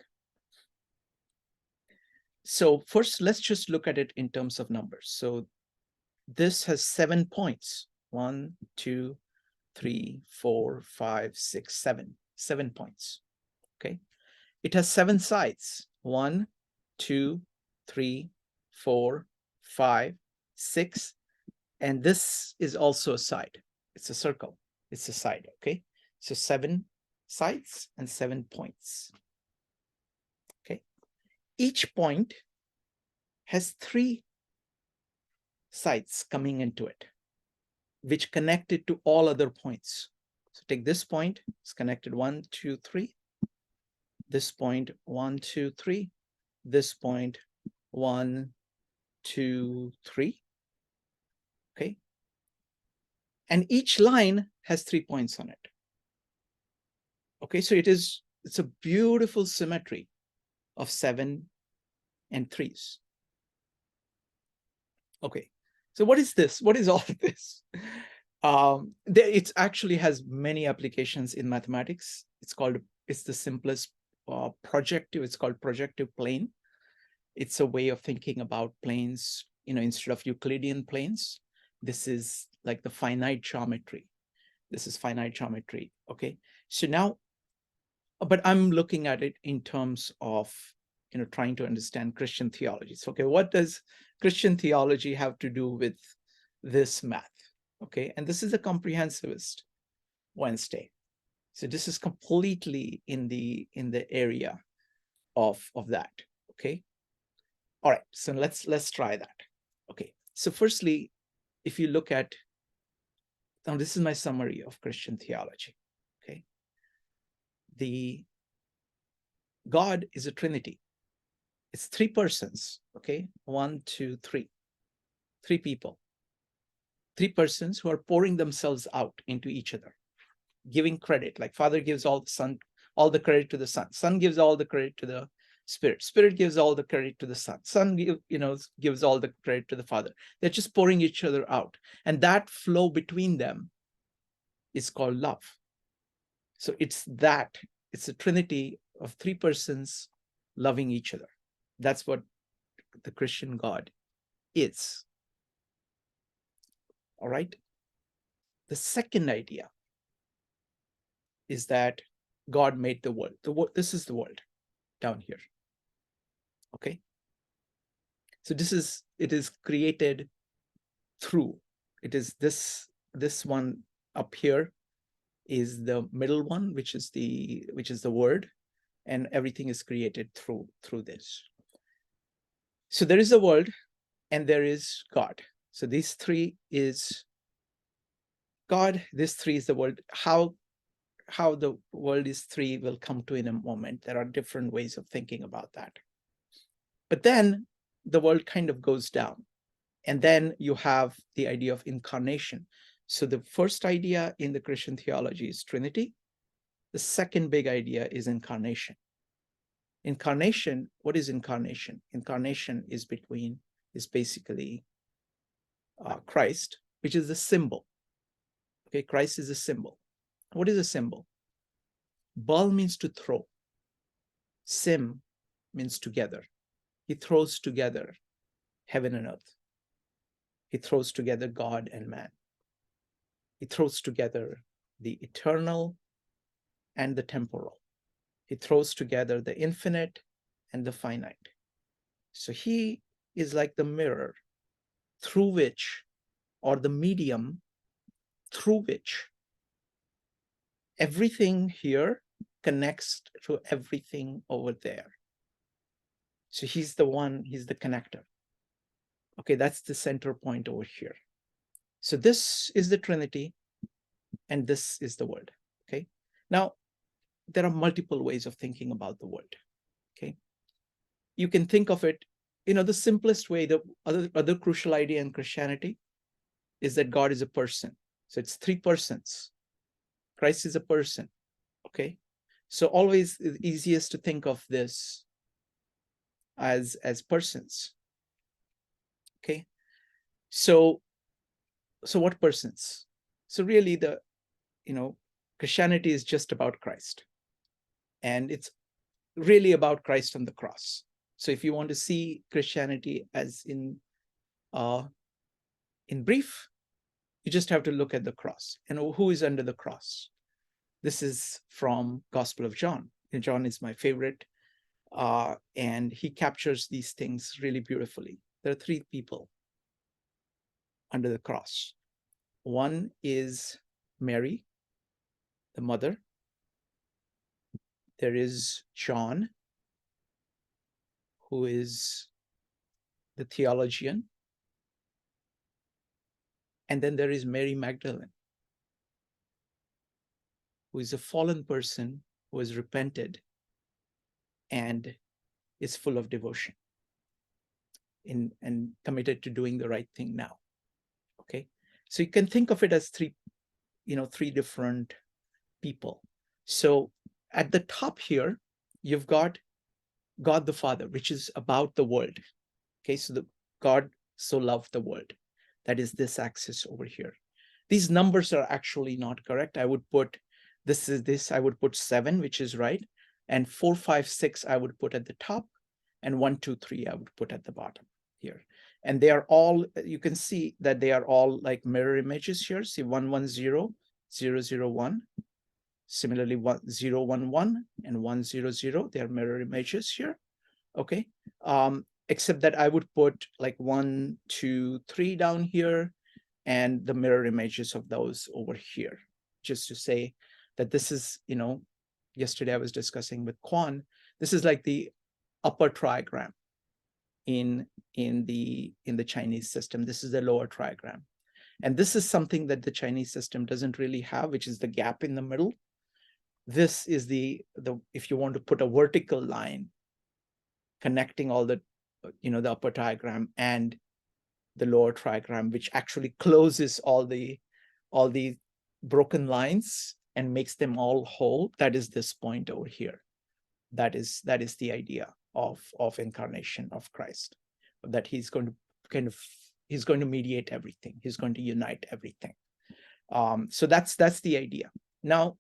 So first, let's just look at it in terms of numbers. So this has 7 points. 1, 2, 3, 4, 5, 6, 7. 7 points. Okay. It has 7 sides. 1, 2, 3, 4, 5, 6. And this is also a side. It's a circle. It's a side. Okay. So 7 sides and 7 points. Okay. Each point has 3 sides coming into it, which connect it to all other points. So take this point, it's connected 1, 2, 3. This point, 1, 2, 3. This point, 1, 2, 3. Okay. And each line has 3 points on it. Okay, so it's a beautiful symmetry of 7 and 3s. Okay, so what is this? What is all of this? It actually has many applications in mathematics. It's the simplest projective. It's called projective plane. It's a way of thinking about planes, instead of Euclidean planes. This is like the finite geometry. This is finite geometry. Okay, so now, but I'm looking at it in terms of trying to understand Christian theology. So, okay, what does Christian theology have to do with this math? Okay, and this is a comprehensivist Wednesday. So this is completely in the area of that. Okay. All right. So let's try that. Okay. So firstly, if you look at now, this is my summary of Christian theology. Okay. The God is a Trinity. It's 3 persons. Okay. 1, 2, 3. 3 people. 3 persons who are pouring themselves out into each other, giving credit. Like Father gives all the credit to the Son. Son gives all the credit to the Spirit. Spirit gives all the credit to the Son. Son gives all the credit to the Father. They're just pouring each other out. And that flow between them is called love. So it's a Trinity of 3 persons loving each other. That's what the Christian God is. All right. The second idea is that God made the world. This is the world down here. Okay. So it is created through. It is this one up here is the middle one, which is the word, and everything is created through this. So there is a world and there is God. So these three is God, this three is the world. How the world is three will come to in a moment. There are different ways of thinking about that. But then the world kind of goes down. And then you have the idea of incarnation. So the first idea in the Christian theology is Trinity. The second big idea is incarnation. Incarnation, what is incarnation? Incarnation is basically Christ, which is the symbol. Okay, Christ is a symbol. What is a symbol? Bal means to throw. Sim means together. He throws together heaven and earth. He throws together God and man. He throws together the eternal and the temporal. He throws together the infinite and the finite. So he is like the mirror through which, or the medium through which everything here connects to everything over there. So he's the one, he's the connector. Okay, that's the center point over here. So this is the Trinity, and this is the Word. Okay, now there are multiple ways of thinking about the Word. Okay, you can think of it, the simplest way, the other crucial idea in Christianity is that God is a person. So it's three persons. Christ is a person. Okay, so always the easiest to think of this as persons. Okay, so what persons? So really Christianity is just about Christ, and it's really about Christ on the cross. So if you want to see Christianity as in brief, you just have to look at the cross. And who is under the cross? This is from Gospel of John. And John is my favorite, and he captures these things really beautifully. There are three people under the cross. One is Mary, the mother. There is John, who is the theologian. And then there is Mary Magdalene, who is a fallen person who has repented and is full of devotion and committed to doing the right thing now. Okay, so you can think of it as three different people. So at the top here, you've got God the Father, which is about the world. Okay, so the God so loved the world. That is this axis over here. These numbers are actually not correct. I would put I would put 7, which is right, and 4, 5, 6 I would put at the top, and 1, 2, 3 I would put at the bottom here. And they are all, you can see that they are all like mirror images here. See 1, 1, 0, 0, 0, 1. Similarly, 1, 0, 1, 1, and 1, 0, 0. They are mirror images here. Okay. Except that I would put like 1, 2, 3 down here, and the mirror images of those over here, just to say that this is, yesterday I was discussing with Quan, this is like the upper trigram in the Chinese system. This is the lower trigram. And this is something that the Chinese system doesn't really have, which is the gap in the middle. This is the if you want to put a vertical line connecting all the upper trigram and the lower trigram, which actually closes all the broken lines and makes them all whole. That is this point over here. That is the idea of incarnation of Christ, that he's going to mediate everything. He's going to unite everything. So that's the idea. Now,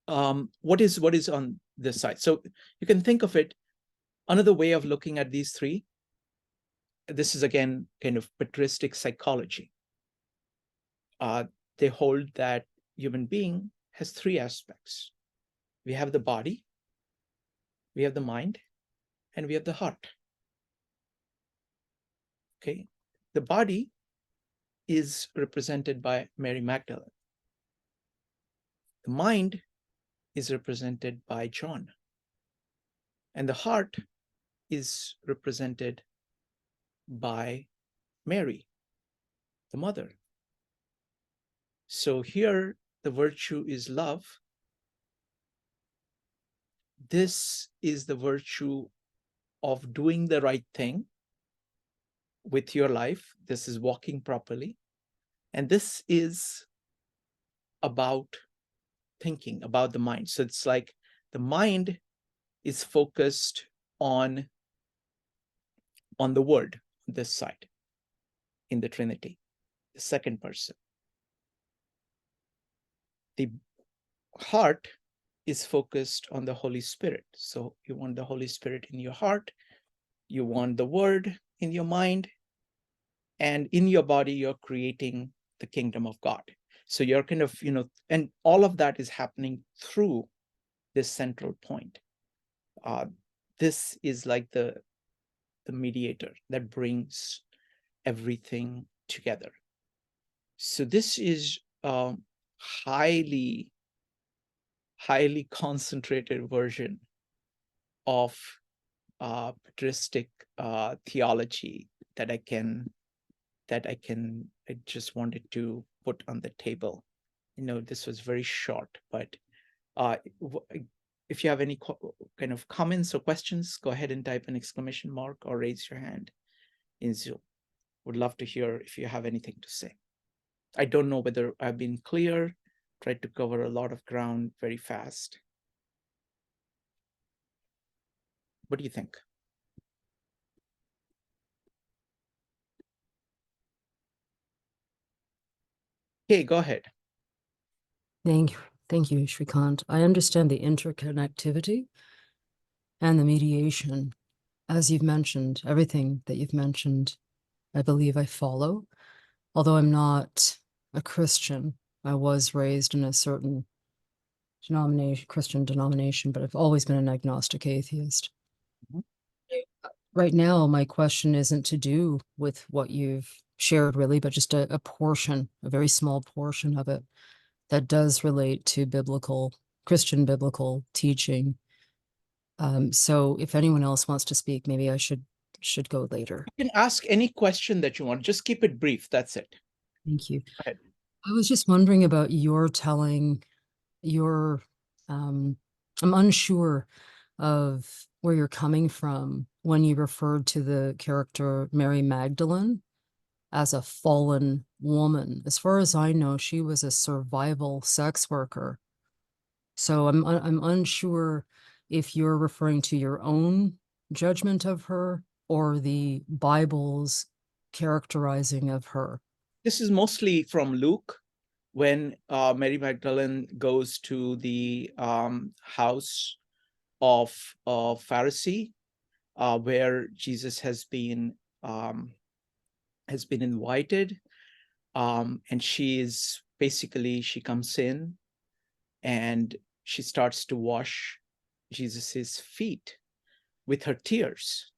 what is on this side? So you can think of it, another way of looking at these three. This is again kind of patristic psychology. They hold that human being has three aspects. We have the body, we have the mind, and we have the heart. Okay, the body is represented by Mary Magdalene. The mind is represented by John. And the heart is represented by Mary, the mother. So here, the virtue is love. This is the virtue of doing the right thing with your life. This is walking properly. And this is about thinking, about the mind. So it's like the mind is focused on the word, this side, in the Trinity, the second person. The heart is focused on the Holy Spirit. So you want the Holy Spirit in your heart, you want the word in your mind, and in your body, you're creating the kingdom of God. So you're kind of, and all of that is happening through this central point. This is like the mediator that brings everything together. So this is a highly concentrated version of patristic theology that I just wanted to put on the table. This was very short, but if you have any kind of comments or questions, go ahead and type an exclamation mark or raise your hand in Zoom. Would love to hear if you have anything to say. I don't know whether I've been clear, tried to cover a lot of ground very fast. What do you think? Okay, go ahead. Thank you, Shrikant. I understand the interconnectivity and the mediation. As you've mentioned, everything that you've mentioned, I believe I follow. Although I'm not a Christian, I was raised in a certain Christian denomination, but I've always been an agnostic atheist. Mhm. Right now, my question isn't to do with what you've shared really, but just a portion, a very small portion of it that does relate to Christian biblical teaching. So if anyone else wants to speak, maybe I should go later. You can ask any question that you want. Just keep it brief. That's it. Thank you. Go ahead. I was just wondering about your telling your, I'm unsure of where you're coming from when you referred to the character Mary Magdalene as a fallen woman. As far as I know, she was a survival sex worker. So I'm unsure if you're referring to your own judgment of her or the Bible's characterizing of her. This is mostly from Luke, when Mary Magdalene goes to the house of a Pharisee, where Jesus has been invited, and she comes in and she starts to wash Jesus's feet with her tears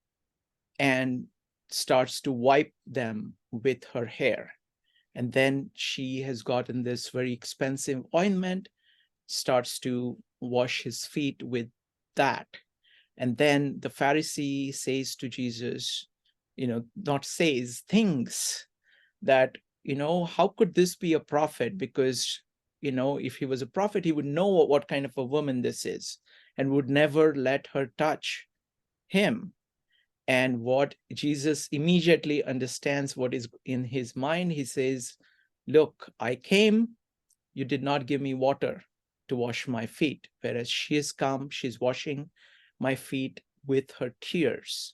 and starts to wipe them with her hair. And then she has gotten this very expensive ointment, starts to wash his feet with that. And then the Pharisee says to Jesus, thinks that, how could this be a prophet? Because, if he was a prophet, he would know what kind of a woman this is and would never let her touch him. And what Jesus immediately understands what is in his mind, he says, look, I came, you did not give me water to wash my feet, whereas she has come, she's washing my feet with her tears.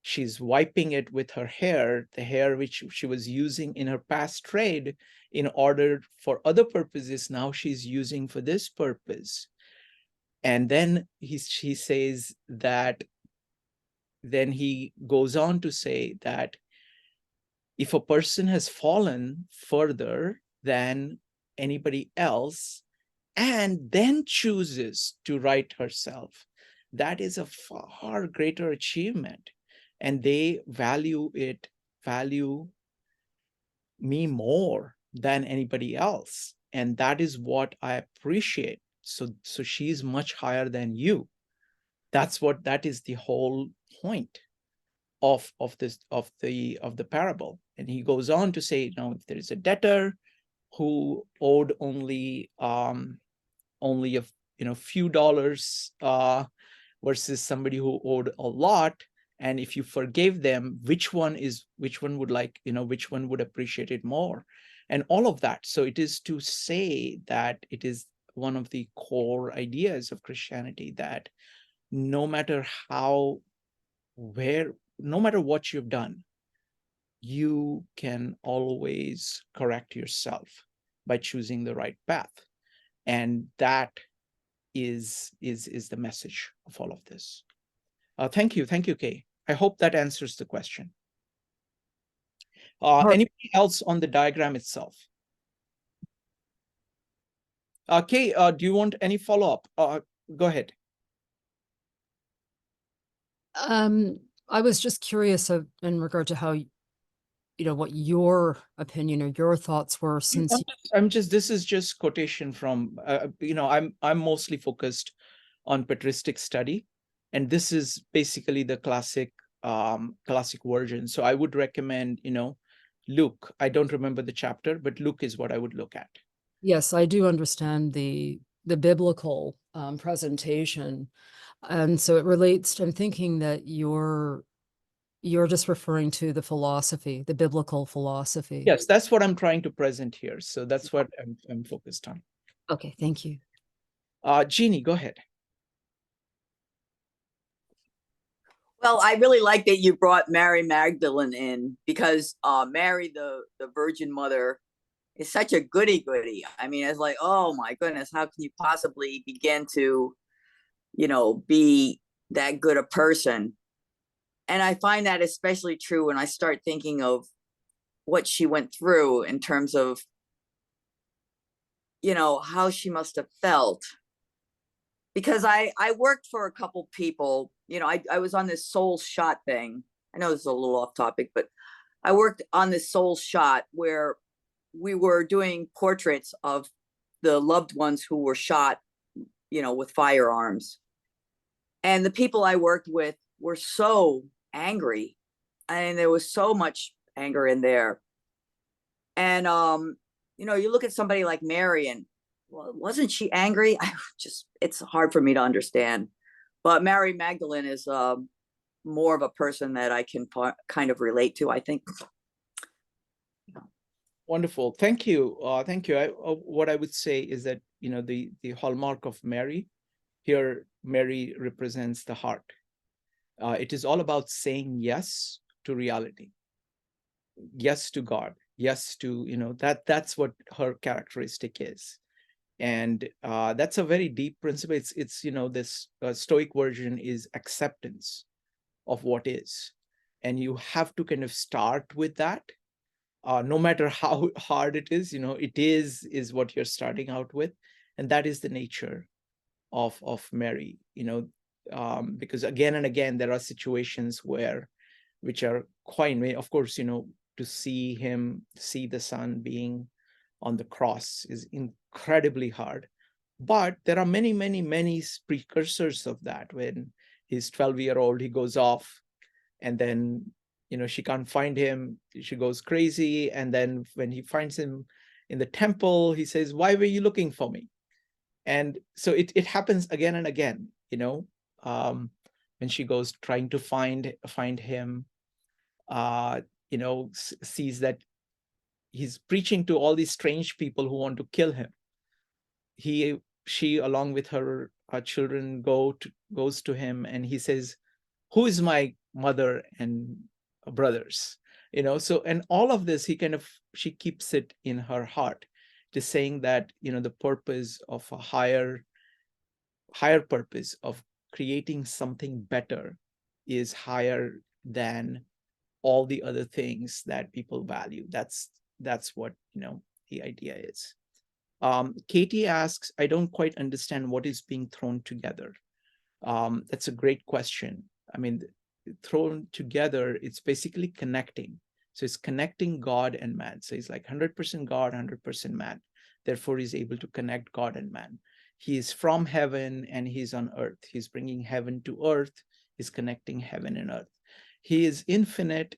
She's wiping it with her hair, the hair which she was using in her past trade in order for other purposes. Now she's using for this purpose. And then she says that, then he goes on to say that if a person has fallen further than anybody else, and then chooses to right herself, that is a far greater achievement. And they value me more than anybody else. And that is what I appreciate. So she's much higher than you. That is the whole point of the parable. And he goes on to say, if there is a debtor who owed only a few dollars versus somebody who owed a lot, and if you forgave them, which one would appreciate it more, and all of that. So it is to say that it is one of the core ideas of Christianity, that no matter what you've done, you can always correct yourself by choosing the right path. And that is the message of all of this. Thank you, Kay. I hope that answers the question. Anybody else on the diagram itself? Kay, do you want any follow-up? Go ahead. I was just curious in regard to how, what your opinion or your thoughts were, since this is just quotation from, I'm mostly focused on patristic study, and this is basically the classic version. So I would recommend, Luke. I don't remember the chapter, but Luke is what I would look at. Yes, I do understand the biblical presentation. And so it relates to, I'm thinking that you're just referring to the philosophy, the biblical philosophy. Yes, that's what I'm trying to present here. So that's what I'm focused on. Okay, thank you. Jeannie, go ahead. Well, I really like that you brought Mary Magdalene in, because Mary, the Virgin Mother, is such a goody-goody. I mean, it's like, oh my goodness, how can you possibly begin to, be that good a person? And I find that especially true when I start thinking of what she went through in terms of, how she must have felt. Because I worked for a couple people, I was on this soul shot thing. I know this is a little off topic, but I worked on this soul shot where we were doing portraits of the loved ones who were shot, with firearms. And the people I worked with were so angry. And there was so much anger in there. And, you look at somebody like Mary, and well, wasn't she angry? It's hard for me to understand. But Mary Magdalene is more of a person that I can kind of relate to, I think. Wonderful. Thank you. Thank you. What I would say is that, the hallmark of Mary here, Mary represents the heart. It is all about saying yes to reality, yes to God, yes to, that's what her characteristic is. And that's a very deep principle. It's this Stoic version is acceptance of what is. And you have to kind of start with that. No matter how hard it it is what you're starting out with. And that is the nature of Mary, because again and again, there are situations which are quite, of course, to see the son being on the cross is incredibly hard. But there are many, many, many precursors of that. When he's 12-year-old, he goes off, and then, she can't find him. She goes crazy. And then when he finds him in the temple, he says, "Why were you looking for me?" And so it happens again and again, when she goes trying to find him, sees that he's preaching to all these strange people who want to kill him. She, along with her children, goes to him, and he says, "Who is my mother and brothers?" So, and all of this, she keeps it in her heart, just saying that, the purpose of a higher purpose of creating something better is higher than all the other things that people value. That's what, the idea is. Katie asks, I don't quite understand what is being thrown together. That's a great question. I mean, thrown together, it's basically connecting. So it's connecting God and man. So he's like 100% God, 100% man. Therefore, he's able to connect God and man. He is from heaven and he's on earth. He's bringing heaven to earth. He's connecting heaven and earth. He is infinite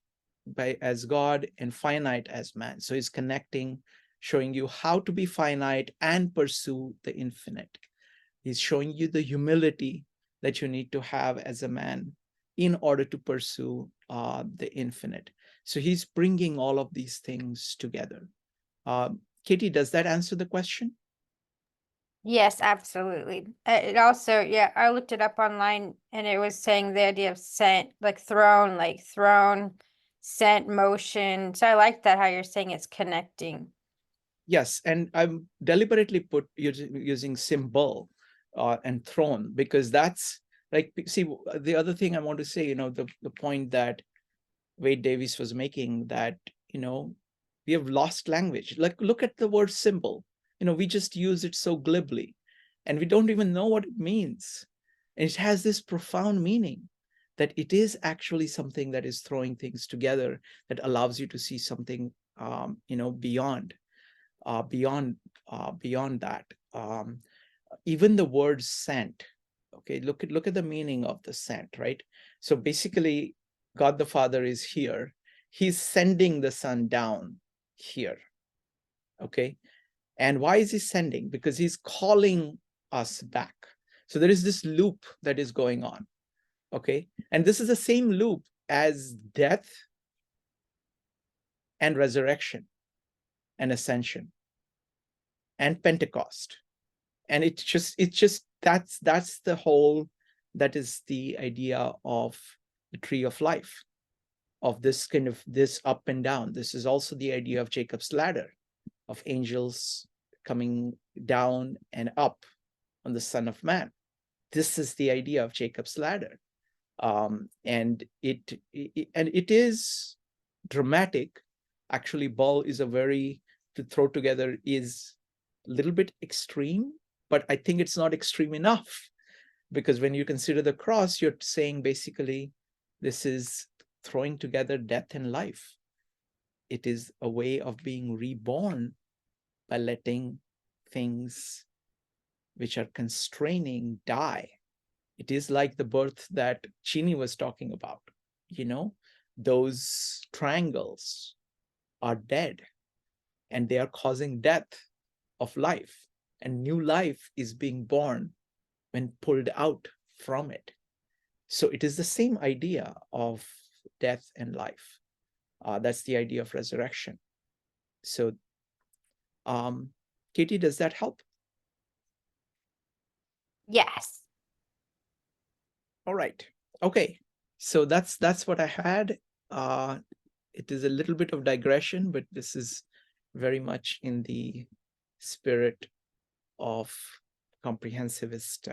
as God and finite as man. So he's connecting, showing you how to be finite and pursue the infinite. He's showing you the humility that you need to have as a man in order to pursue the infinite. So he's bringing all of these things together. Katie, does that answer the question? Yes, absolutely. It also, yeah, I looked it up online and it was saying the idea of sent, like thrown, sent, motion. So I like that how you're saying it's connecting. Yes, and I'm deliberately put using symbol and thrown, because that's like, see, the other thing I want to say, the point that Wade Davis was making, that, we have lost language. Like, look at the word symbol. We just use it so glibly and we don't even know what it means. And it has this profound meaning that it is actually something that is throwing things together, that allows you to see something, beyond that. Even the word sent. Okay, look at the meaning of the sent, right? So basically, God the Father is here. He's sending the Son down here. Okay, and why is he sending? Because he's calling us back. So there is this loop that is going on. Okay, and this is the same loop as death and resurrection and ascension and Pentecost. And it's just that's that is the idea of the tree of life, of this kind of this up and down. This is also the idea of Jacob's ladder, of angels coming down and up on the Son of Man. This is the idea of Jacob's ladder. And it is dramatic. Actually, ball is to throw together is a little bit extreme, but I think it's not extreme enough, because when you consider the cross, you're saying basically this is throwing together death and life. It is a way of being reborn by letting things which are constraining die. It is like the birth that Chini was talking about. Those triangles are dead and they are causing death of life, and new life is being born when pulled out from it. So it is the same idea of death and life. That's the idea of resurrection. So, Katie, does that help? Yes. All right. Okay. So that's what I had. It is a little bit of digression, but this is very much in the spirit of comprehensivist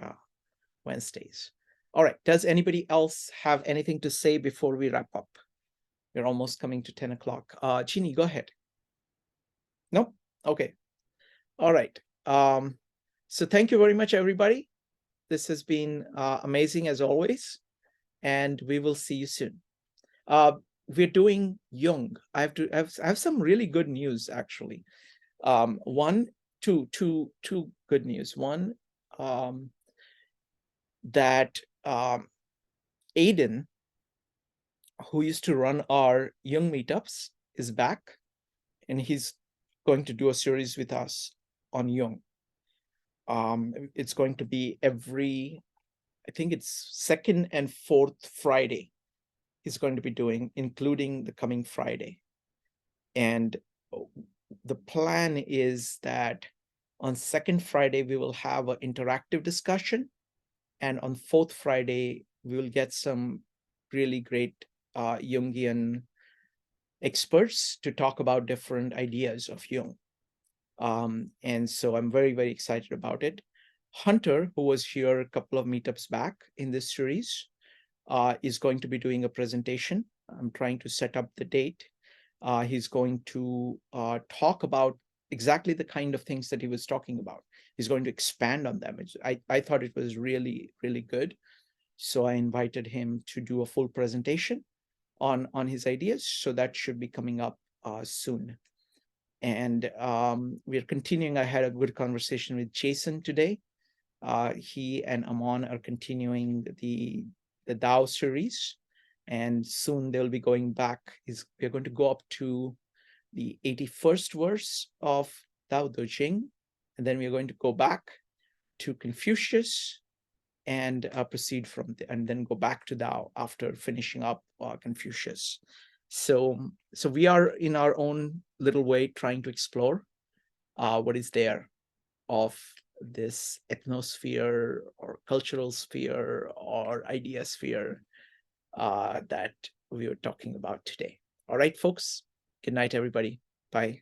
Wednesdays. All right. Does anybody else have anything to say before we wrap up? We're almost coming to 10 o'clock. Chini, go ahead. Nope. Okay. All right. So thank you very much, everybody. This has been amazing as always, and we will see you soon. We're doing Jung. I have some really good news, actually. Two good news. One, that Aiden, who used to run our Jung meetups, is back, and he's going to do a series with us on Jung. It's going to be I think it's second and fourth Friday. He's going to be doing, including the coming Friday. And the plan is that on second Friday, we will have an interactive discussion. And on fourth Friday, we will get some really great Jungian experts to talk about different ideas of Jung. And so I'm very, very excited about it. Hunter, who was here a couple of meetups back in this series, is going to be doing a presentation. I'm trying to set up the date. He's going to talk about exactly the kind of things that he was talking about. He's going to expand on them. I thought it was really, really good. So I invited him to do a full presentation on his ideas. So that should be coming up soon. And we're continuing. I had a good conversation with Jason today. He and Amon are continuing the Dao series, and soon they'll be going back. We're going to go up to the 81st verse of Tao Te Ching, and then we're going to go back to Confucius and proceed from there, and then go back to Tao after finishing up Confucius. So we are in our own little way trying to explore what is there of this ethnosphere or cultural sphere or idea sphere that we were talking about today. All right, folks. Good night, everybody. Bye.